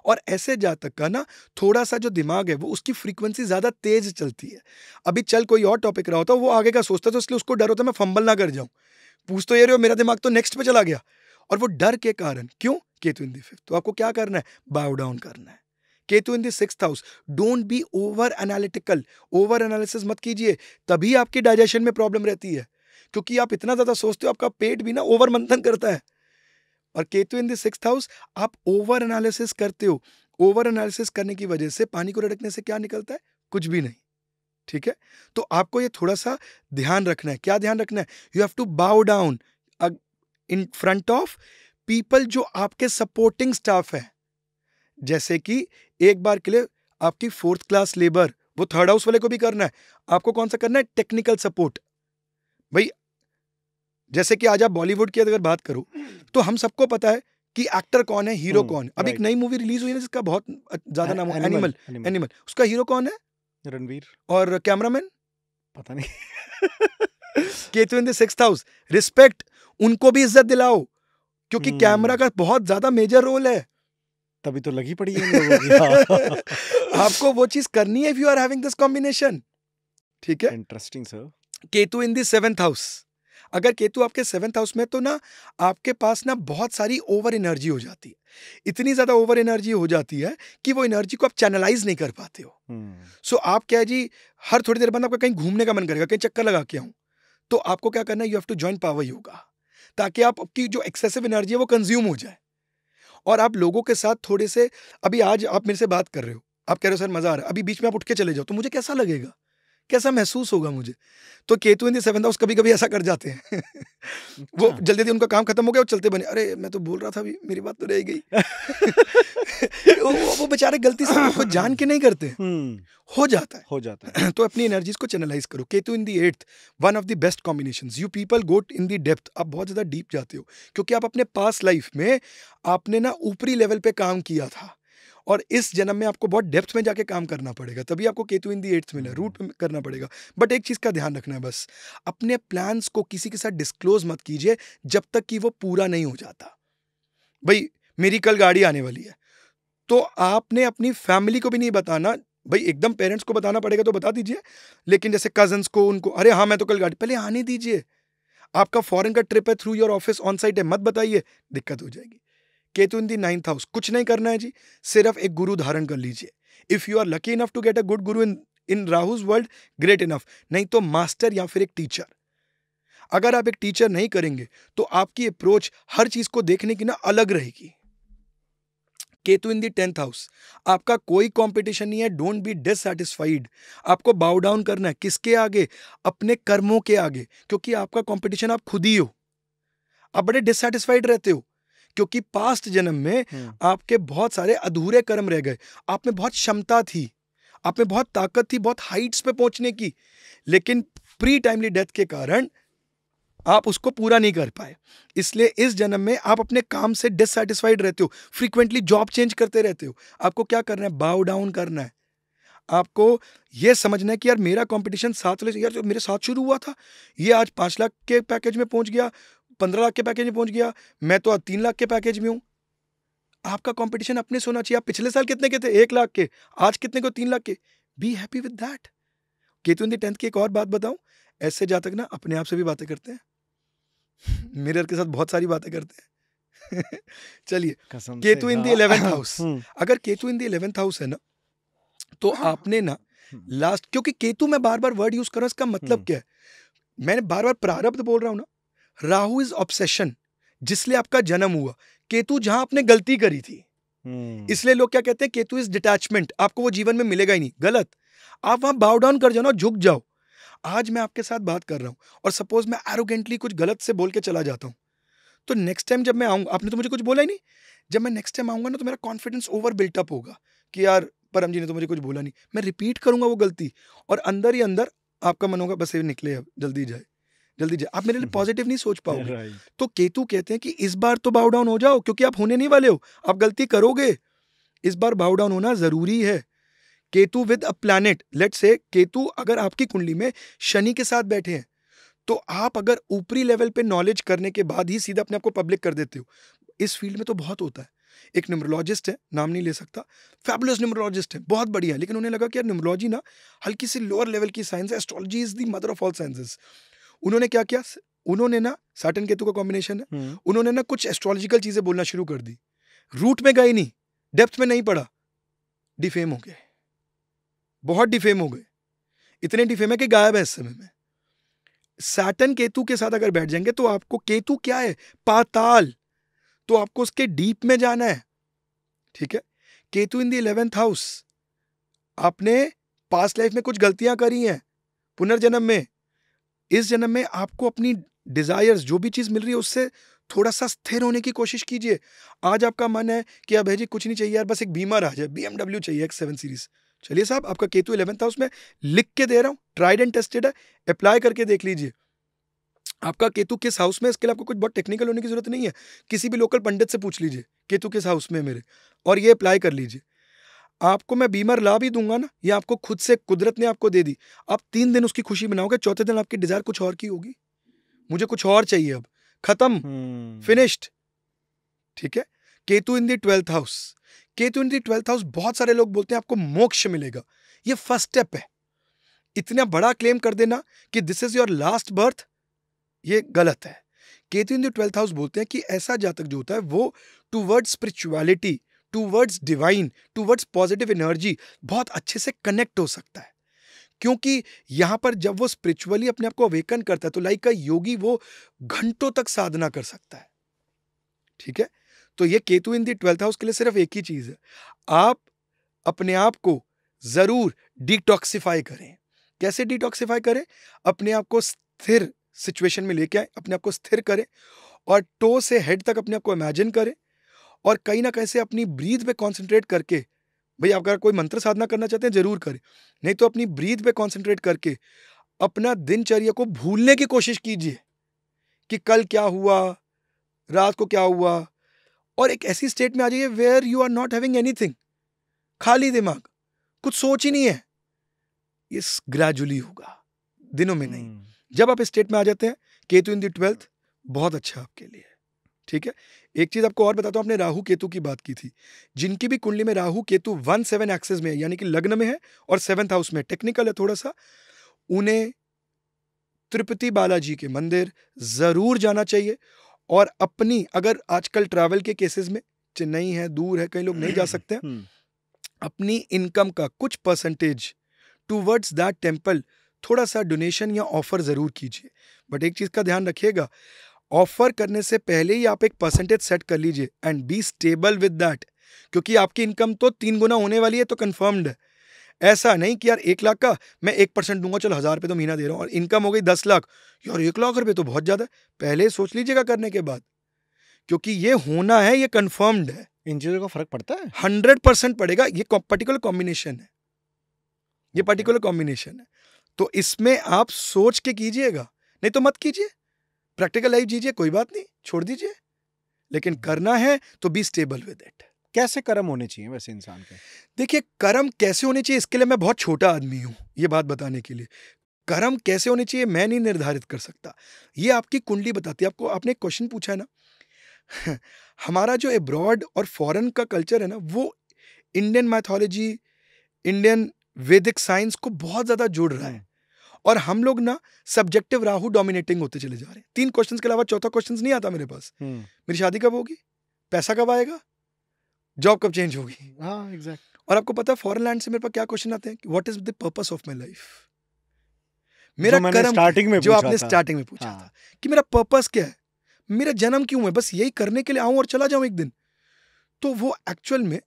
और ऐसे जातक का ना थोड़ा सा जो दिमाग है वो उसकी फ्रीक्वेंसी ज्यादा तेज चलती है। अभी चल कोई और टॉपिक रहा होता वो आगे का सोचता, तो इसलिए उसको डर होता मैं फंबल ना कर जाऊं, पूछ तो ये रहे हो, मेरा दिमाग तो नेक्स्ट पे चला गया, और वो डर के कारण, क्यों, केतु इन द 5th, तो आपको क्या करना है, बाउ डाउन करना है। Ketu in the 6th house, don't be over analytical, over analysis मत कीजिए, तभी आपकी डाइजेशन में प्रॉब्लम रहती है, क्योंकि आप इतना ज्यादा सोचते हो, आपका पेट भी ना ओवर मंथन करता है। और Ketu in the 6th house, आप ओवर एनालिसिस करते हो, ओवर एनालिसिस करने की वजह से पानी को रटकने से क्या निकलता है, कुछ भी नहीं, ठीक है। तो आपको ये थोड़ा सा ध्यान रखना है। क्या ध्यान रखना है, you have to bow down in front of people जो आपके सपोर्टिंग स्टाफ है। जैसे कि एक बार के लिए आपकी 4th क्लास लेबर, वो 3rd हाउस वाले को भी करना है। आपको कौन सा करना है, टेक्निकल सपोर्ट। भाई जैसे कि आज आप बॉलीवुड की अगर बात करो तो हम सबको पता है कि एक्टर कौन है, हीरो कौन है। अब एक नई मूवी रिलीज हुई है जिसका बहुत ज्यादा नाम है, एनिमल। उसका हीरो कौन है, रणवीर। और कैमरामैन पता नहीं। Ketu in the 6th house, respect, उनको भी इज्जत दिलाओ, क्योंकि कैमरा का बहुत ज्यादा मेजर रोल है। तभी तो लगी पड़ी है इन लोगों की। आपको वो चीज करनी है if you are having this combination, ठीक है। Interesting sir. Ketu in the 7th house, अगर केतु आपके 7th हाउस में, तो ना आपके पास ना बहुत सारी ओवर एनर्जी हो जाती है, इतनी ज्यादा ओवर एनर्जी हो जाती है कि वो एनर्जी को आप चैनलाइज नहीं कर पाते हो। सो आप क्या है जी, हर थोड़ी देर बाद आपका कहीं घूमने का मन करेगा, कहीं चक्कर लगा के आऊं, तो आपको क्या करना है, you have to join power yoga, ताकि आपकी जो एक्सेसिव एनर्जी है वो कंज्यूम हो जाए, और आप लोगों के साथ थोड़े से, अभी आज आप मेरे से बात कर रहे हो, आप कह रहे हो सर मजा आ रहा है, अभी बीच में आप उठ के चले जाओ तो मुझे कैसा लगेगा, कैसा महसूस होगा मुझे। तो Ketu in the 7th house कभी कभी ऐसा कर जाते हैं। वो जल्दी जल्दी उनका काम खत्म हो गया, वो चलते बने, अरे मैं तो बोल रहा था अभी, मेरी बात तो रह गई। वो बेचारे गलती से उसको जान के नहीं करते, हो जाता है। तो अपनी एनर्जीज को चैनलाइज करो। Ketu in the 8th, one of the best combinations. You people go in the depth, आप बहुत ज्यादा डीप जाते हो, क्योंकि आप अपने पास्ट लाइफ में आपने ना ऊपरी लेवल पे काम किया था, और इस जन्म में आपको बहुत डेप्थ में जाके काम करना पड़ेगा, तभी आपको केतु इन द 8th मिला, रूट करना पड़ेगा। बट एक चीज का ध्यान रखना है, बस अपने प्लान्स को किसी के साथ डिस्क्लोज मत कीजिए जब तक कि वो पूरा नहीं हो जाता। भाई मेरी कल गाड़ी आने वाली है, तो आपने अपनी फैमिली को भी नहीं बताना, भाई एकदम पेरेंट्स को बताना पड़ेगा तो बता दीजिए, लेकिन जैसे कजन्स को, उनको, अरे हाँ मैं तो कल गाड़ी, पहले आने दीजिए। आपका फॉरेन का ट्रिप है, through your office on site है, मत बताइए, दिक्कत हो जाएगी। Ketu in the 9th house, कुछ नहीं करना है जी, सिर्फ एक गुरु धारण कर लीजिए। If you are lucky enough to get a good guru in Rahu's world, great enough, नहीं तो मास्टर या फिर एक टीचर। अगर आप एक टीचर नहीं करेंगे तो आपकी अप्रोच हर चीज को देखने की ना अलग रहेगी। Ketu in the 10th house, आपका कोई कंपटीशन नहीं है, डोंट बी डिससैटिस्फाइड। आपको बाउ डाउन करना है, किसके आगे, अपने कर्मों के आगे, क्योंकि आपका कंपटीशन आप खुद ही हो। आप बड़े डिससैटिस्फाइड रहते हो, क्योंकि पास्ट जन्म में आपके बहुत सारे अधूरे कर्म रह गए। आप में बहुत क्षमता थी, आप में बहुत ताकत थी, बहुत हाइट्स पे पहुंचने की, लेकिन प्री टाइमली डेथ के कारण आप उसको पूरा नहीं कर पाए। इसलिए इस जन्म में आप अपने काम से डिससैटिस्फाइड रहते हो, फ्रीक्वेंटली जॉब चेंज करते रहते हो। आपको क्या करना है, बाउ डाउन करना है। आपको यह समझना है कि यार मेरा कंपटीशन 7 वाले, यार जो मेरे साथ शुरू हुआ था ये आज 5 लाख के पैकेज में पहुंच गया, 15 लाख के पैकेज में पहुंच गया, मैं तो आज 3 लाख के पैकेज में हूं। आपका कंपटीशन अपने से होना चाहिए। आप पिछले साल कितने के थे, 1 लाख के, आज कितने को, 3 लाख के। Be happy with that. Ketu in the 10th की एक और बात बताऊं, ऐसे जातक ना अपने आप से भी बातें करते हैं, मिरर के साथ बहुत सारी बातें करते हैं। चलिए, Ketu in the 11th house, अगर Ketu in the 11th house है ना, तो आपने ना लास्ट, क्योंकि केतु मैं बार बार वर्ड यूज कर रहा हूं, इसका मतलब क्या है, मैंने बार बार प्रारब्ध बोल रहा हूं ना। राहु इज ऑब्सेशन, जिसलिए आपका जन्म हुआ। केतु जहां आपने गलती करी थी, इसलिए लोग क्या कहते हैं, केतु इज डिटैचमेंट, आपको वो जीवन में मिलेगा ही नहीं। गलत। आप वहां बाउ डाउन कर जाओ ना, झुक जाओ। आज मैं आपके साथ बात कर रहा हूँ और सपोज मैं एरोगेंटली कुछ गलत से बोल के चला जाता हूँ, तो नेक्स्ट टाइम जब मैं आऊँगा, आपने तो मुझे कुछ बोला ही नहीं, जब मैं नेक्स्ट टाइम आऊँगा ना तो मेरा कॉन्फिडेंस ओवर बिल्टअप होगा कि यार परम जी ने तो मुझे कुछ बोला नहीं, मैं रिपीट करूंगा वो गलती, और अंदर ही अंदर आपका मन होगा बस ये निकले अब, जल्दी जाए जल्दी जाए, आप मेरे लिए पॉजिटिव नहीं सोच पाओगे। तो केतु कहते हैं कि इस बार तो बाउ डाउन हो जाओ, क्योंकि आप होने नहीं वाले हो, आप गलती करोगे, इस बार बाउ डाउन होना जरूरी है। Ketu with a planet, let's say Ketu अगर आपकी कुंडली में शनि के साथ बैठे हैं, तो आप अगर ऊपरी लेवल पे नॉलेज करने के बाद ही सीधा अपने आप को पब्लिक कर देते हो, इस फील्ड में तो बहुत होता है। एक न्यूमरोलॉजिस्ट है, नाम नहीं ले सकता, फैबुलस न्यूमरोलॉजिस्ट है, बहुत बढ़िया, लेकिन उन्हें लगा कि यार न्यूमरोलॉजी ना हल्की सी लोअर लेवल की साइंस है, astrology is the mother of all sciences. उन्होंने क्या किया, उन्होंने ना सैटर्न केतु का कॉम्बिनेशन है, उन्होंने ना कुछ एस्ट्रोलॉजिकल चीजें बोलना शुरू कर दी, रूट में गए नहीं, डेप्थ में नहीं पड़ा, डिफेम हो गए, बहुत डिफेम हो गए, इतने डिफेम है कि गायब है इस समय में। सैटर्न केतु के साथ अगर बैठ जाएंगे तो आपको, केतु क्या है, पाताल, तो आपको उसके डीप में जाना है, ठीक है। Ketu in the 11th house, आपने पास्ट लाइफ में कुछ गलतियां करी हैं, पुनर्जन्म में, इस जन्म में आपको अपनी डिजायर्स, जो भी चीज मिल रही है उससे थोड़ा सा स्थिर होने की कोशिश कीजिए। आज आपका मन है कि अब जी कुछ नहीं चाहिए यार, बस एक बीमर आ जाए, BMW चाहिए X7 सीरीज, चलिए साहब, आपका केतु 11th हाउस में, लिख के दे रहा हूं, ट्राइड एंड टेस्टेड है, अप्लाई करके देख लीजिए आपका केतु किस हाउस में। इसके लिए आपको कुछ बहुत टेक्निकल होने की जरूरत नहीं है, किसी भी लोकल पंडित से पूछ लीजिए केतु किस हाउस में मेरे, और ये अप्लाई कर लीजिए। आपको मैं बीमर ला भी दूंगा ना, ये आपको खुद से कुदरत ने आपको दे दी, आप 3 दिन उसकी खुशी बनाओगे, चौथे दिन आपकी डिजायर कुछ और की होगी, मुझे कुछ और चाहिए, अब खत्म, फिनिश्ड, ठीक है। Ketu in the 12th house, Ketu in the 12th house, बहुत सारे लोग बोलते हैं आपको मोक्ष मिलेगा, ये फर्स्ट स्टेप है। इतना बड़ा क्लेम कर देना कि this is your last birth, ये गलत है। Ketu in the 12th house बोलते हैं कि ऐसा जातक जो होता है वो towards spirituality, towards divine, towards positive energy बहुत अच्छे से कनेक्ट हो सकता है, क्योंकि यहां पर जब वो स्पिरिचुअली अपने आप को अवेकन करता है तो लाइक का योगी वो घंटों तक साधना कर सकता है, ठीक है। तो ये Ketu in the 12th house के लिए सिर्फ एक ही चीज है, आप अपने आप को जरूर डिटॉक्सिफाई करें। कैसे डिटॉक्सिफाई करें, अपने आप को स्थिर सिचुएशन में लेके आए, अपने आप को स्थिर करें, और टो से हेड तक अपने आप को इमेजिन करें, और कहीं ना कहीं से अपनी ब्रीथ पे कंसंट्रेट करके, भाई आप अगर कोई मंत्र साधना करना चाहते हैं जरूर करें, नहीं तो अपनी ब्रीथ पे कंसंट्रेट करके अपना दिनचर्या को भूलने की कोशिश कीजिए कि कल क्या हुआ, रात को क्या हुआ, और एक ऐसी स्टेट में आ जाइए where you are not having anything, खाली दिमाग, कुछ सोच ही नहीं है। ये ग्रेजुअली होगा, दिनों में नहीं। जब आप इस स्टेट में आ जाते हैं, केतु इन द 12th बहुत अच्छा आपके लिए, ठीक है। एक चीज आपको और बताता हूं, आपने राहु केतु की बात की थी, जिनकी भी कुंडली में राहु केतु 1-7 एक्सेस में है, यानी कि लग्न में है और 7th हाउस में, टेक्निकल है थोड़ा सा, उन्हें तिरुपति बालाजी के मंदिर जरूर जाना चाहिए, और अपनी, अगर आजकल ट्रैवल के केसेस में चेन्नई है, दूर है, कई लोग नहीं जा सकते हैं, अपनी इनकम का कुछ परसेंटेज टूवर्ड्स दैट टेम्पल थोड़ा सा डोनेशन या ऑफर जरूर कीजिए। बट एक चीज का ध्यान रखिएगा, ऑफर करने से पहले ही आप एक परसेंटेज सेट कर लीजिए and be stable with that, क्योंकि आपकी इनकम तो 3 गुना होने वाली है, तो कंफर्म्ड है। ऐसा नहीं कि यार 1 लाख का मैं 1% दूंगा, चलो 1000 रुपये तो महीना दे रहा हूँ, और इनकम हो गई 10 लाख, यार 1 लाख रुपये तो बहुत ज्यादा है, पहले सोच लीजिएगा करने के बाद, क्योंकि ये होना है, ये कंफर्म्ड है। इन चीजों का फर्क पड़ता है, 100% पड़ेगा, ये पर्टिकुलर कॉम्बिनेशन है, ये पर्टिकुलर कॉम्बिनेशन है। तो इसमें आप सोच के कीजिएगा, नहीं तो मत कीजिए, प्रैक्टिकल लाइफ जीजिए, कोई बात नहीं, छोड़ दीजिए, लेकिन करना है तो बी स्टेबल विद इट। कैसे कर्म होने चाहिए वैसे इंसान के? देखिए, कर्म कैसे होने चाहिए, इसके लिए मैं बहुत छोटा आदमी हूं ये बात बताने के लिए। कर्म कैसे होने चाहिए मैं नहीं निर्धारित कर सकता, ये आपकी कुंडली बताती है आपको। आपने एक क्वेश्चन पूछा है ना हमारा जो अब्रॉड और फॉरेन का कल्चर है ना, वो इंडियन मैथोलॉजी, इंडियन वैदिक साइंस को बहुत ज्यादा जोड़ रहा है, और हम लोग ना सब्जेक्टिव राहु डोमिनेटिंग होते चले जा रहे हैं। 3 क्वेश्चंस के अलावा चौथा क्वेश्चन नहीं आता मेरे पास। मेरी शादी कब होगी, पैसा कब आएगा, जॉब कब चेंज होगी। हाँ, एग्जैक्ट। और आपको पता है फॉरेन लैंड से मेरे पास क्या क्वेश्चन आते हैं, what is the purpose of my life. मेरा कर्म, स्टार्टिंग में जो आपने स्टार्टिंग में पूछा था कि मेरा पर्पस क्या है, मेरा जन्म क्यों है, बस यही करने के लिए आऊं और चला जाऊं एक दिन। तो वो एक्चुअल में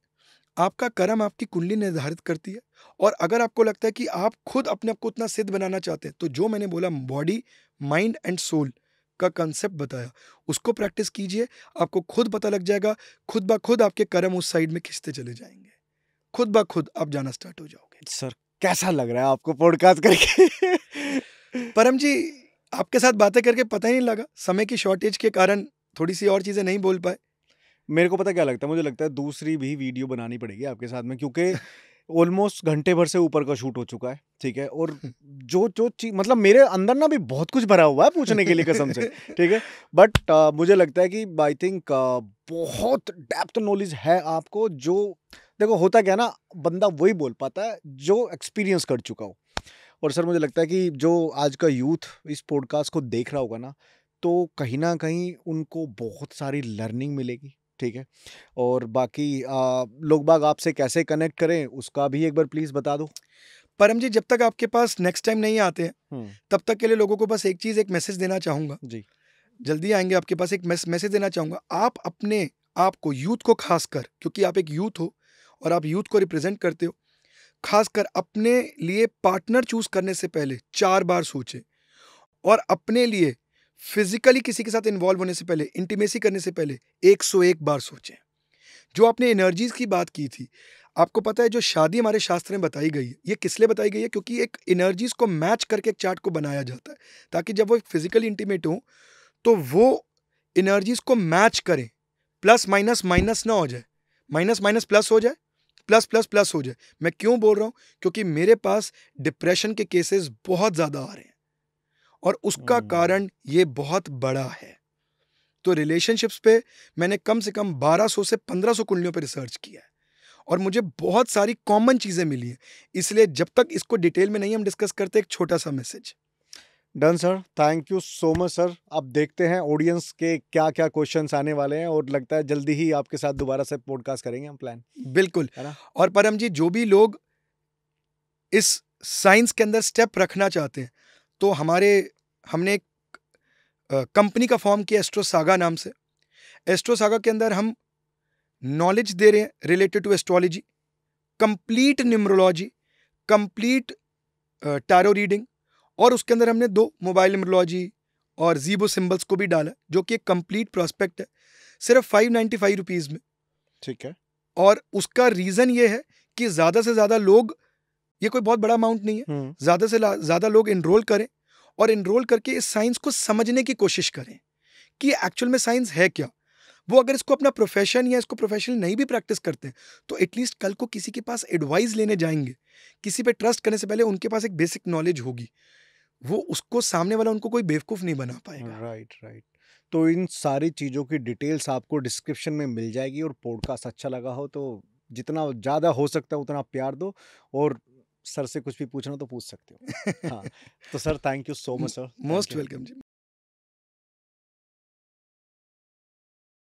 आपका कर्म आपकी कुंडली निर्धारित करती है। और अगर आपको लगता है कि आप खुद अपने आप को उतना सिद्ध बनाना चाहते हैं, तो जो मैंने बोला बॉडी, माइंड एंड सोल का कंसेप्ट बताया, उसको प्रैक्टिस कीजिए। आपको खुद पता लग जाएगा, खुद ब खुद आपके कर्म उस साइड में खिंचते चले जाएंगे, खुद ब खुद आप जाना स्टार्ट हो जाओगे। सर कैसा लग रहा है आपको पॉडकास्ट करके? परम जी, आपके साथ बातें करके पता ही नहीं लगा, समय की शॉर्टेज के कारण थोड़ी सी और चीजें नहीं बोल पाए। मेरे को पता क्या लगता है, मुझे लगता है दूसरी भी वीडियो बनानी पड़ेगी आपके साथ में, क्योंकि ऑलमोस्ट घंटे भर से ऊपर का शूट हो चुका है, ठीक है। और जो जो चीज मतलब मेरे अंदर ना भी बहुत कुछ भरा हुआ है पूछने के लिए कसम से, ठीक है। बट मुझे लगता है कि आई थिंक बहुत डेप्थ नॉलेज है आपको। जो देखो होता क्या ना, बंदा वही बोल पाता है जो एक्सपीरियंस कर चुका हो। और सर मुझे लगता है कि जो आज का यूथ इस पॉडकास्ट को देख रहा होगा ना, तो कहीं ना कहीं उनको बहुत सारी लर्निंग मिलेगी, ठीक है। और बाकी लोग बाग आपसे कैसे कनेक्ट करें उसका भी एक बार प्लीज बता दो। परम जी, जब तक आपके पास नेक्स्ट टाइम नहीं आते हैं तब तक के लिए लोगों को बस एक मैसेज देना चाहूंगा जी। जल्दी आएंगे आपके पास, एक मैसेज देना चाहूंगा। आप अपने आप को, यूथ को खासकर, क्योंकि आप एक यूथ हो और आप यूथ को रिप्रेजेंट करते हो, खासकर अपने लिए पार्टनर चूज करने से पहले 4 बार सोचें। और अपने लिए फिजिकली किसी के साथ इन्वॉल्व होने से पहले, इंटीमेसी करने से पहले 101 बार सोचें। जो आपने एनर्जीज की बात की थी, आपको पता है जो शादी हमारे शास्त्र में बताई गई है, ये किस लिए बताई गई है? क्योंकि एक एनर्जीज को मैच करके एक चार्ट को बनाया जाता है, ताकि जब वो एक फिजिकली इंटीमेट हो तो वो एनर्जीज को मैच करें, प्लस माइनस माइनस ना हो जाए, माइनस माइनस प्लस हो जाए, प्लस प्लस प्लस हो जाए। मैं क्यों बोल रहा हूं? क्योंकि मेरे पास डिप्रेशन के केसेस बहुत ज्यादा आ रहे हैं और उसका कारण ये बहुत बड़ा है। तो रिलेशनशिप्स पे मैंने कम से कम 1200 से 1500 कुंडलियों पे रिसर्च किया है और मुझे बहुत सारी कॉमन चीजें मिली हैं। इसलिए जब तक इसको डिटेल में नहीं हम डिस्कस करते, एक छोटा सा message. Done sir, thank you so much sir. अब देखते हैं ऑडियंस के क्या क्या क्वेश्चंस आने वाले हैं, और लगता है जल्दी ही आपके साथ दोबारा से पॉडकास्ट करेंगे हम, प्लान। बिल्कुल, है ना। और परम जी, जो भी लोग इस साइंस के अंदर स्टेप रखना चाहते हैं, तो हमने एक कंपनी का फॉर्म किया एस्ट्रोसागा नाम से। एस्ट्रोसागा के अंदर हम नॉलेज दे रहे हैं related to astrology, complete numerology, complete tarot reading, और उसके अंदर हमने 2 मोबाइल न्यूमरोलॉजी और जीबो सिंबल्स को भी डाला, जो कि एक कंप्लीट प्रोस्पेक्ट है, सिर्फ 595 रुपीज में, ठीक है। और उसका रीजन ये है कि ज्यादा से ज्यादा लोग, ये कोई बहुत बड़ा अमाउंट नहीं है, ज्यादा से ज्यादा लोग एनरोल करें और एनरोल करके इस साइंस को समझने की कोशिश करें कि एक्चुअल में साइंस है क्या। वो अगर इसको अपना प्रोफेशन या इसको प्रोफेशनल नहीं भी प्रैक्टिस करते हैं, तो एटलीस्ट कल को किसी के पास एडवाइस लेने जाएंगे, किसी पे ट्रस्ट करने से पहले उनके पास एक बेसिक नॉलेज होगी, वो उसको सामने वाला उनको कोई बेवकूफ नहीं बना पाएगा। राइट। तो इन सारी चीज़ों की डिटेल्स आपको डिस्क्रिप्शन में मिल जाएगी, और पॉडकास्ट अच्छा लगा हो तो जितना ज़्यादा हो सकता है उतना प्यार दो, और सर से कुछ भी पूछना तो पूछ सकते हो। हाँ, तो sir thank you so much sir. Most welcome ji.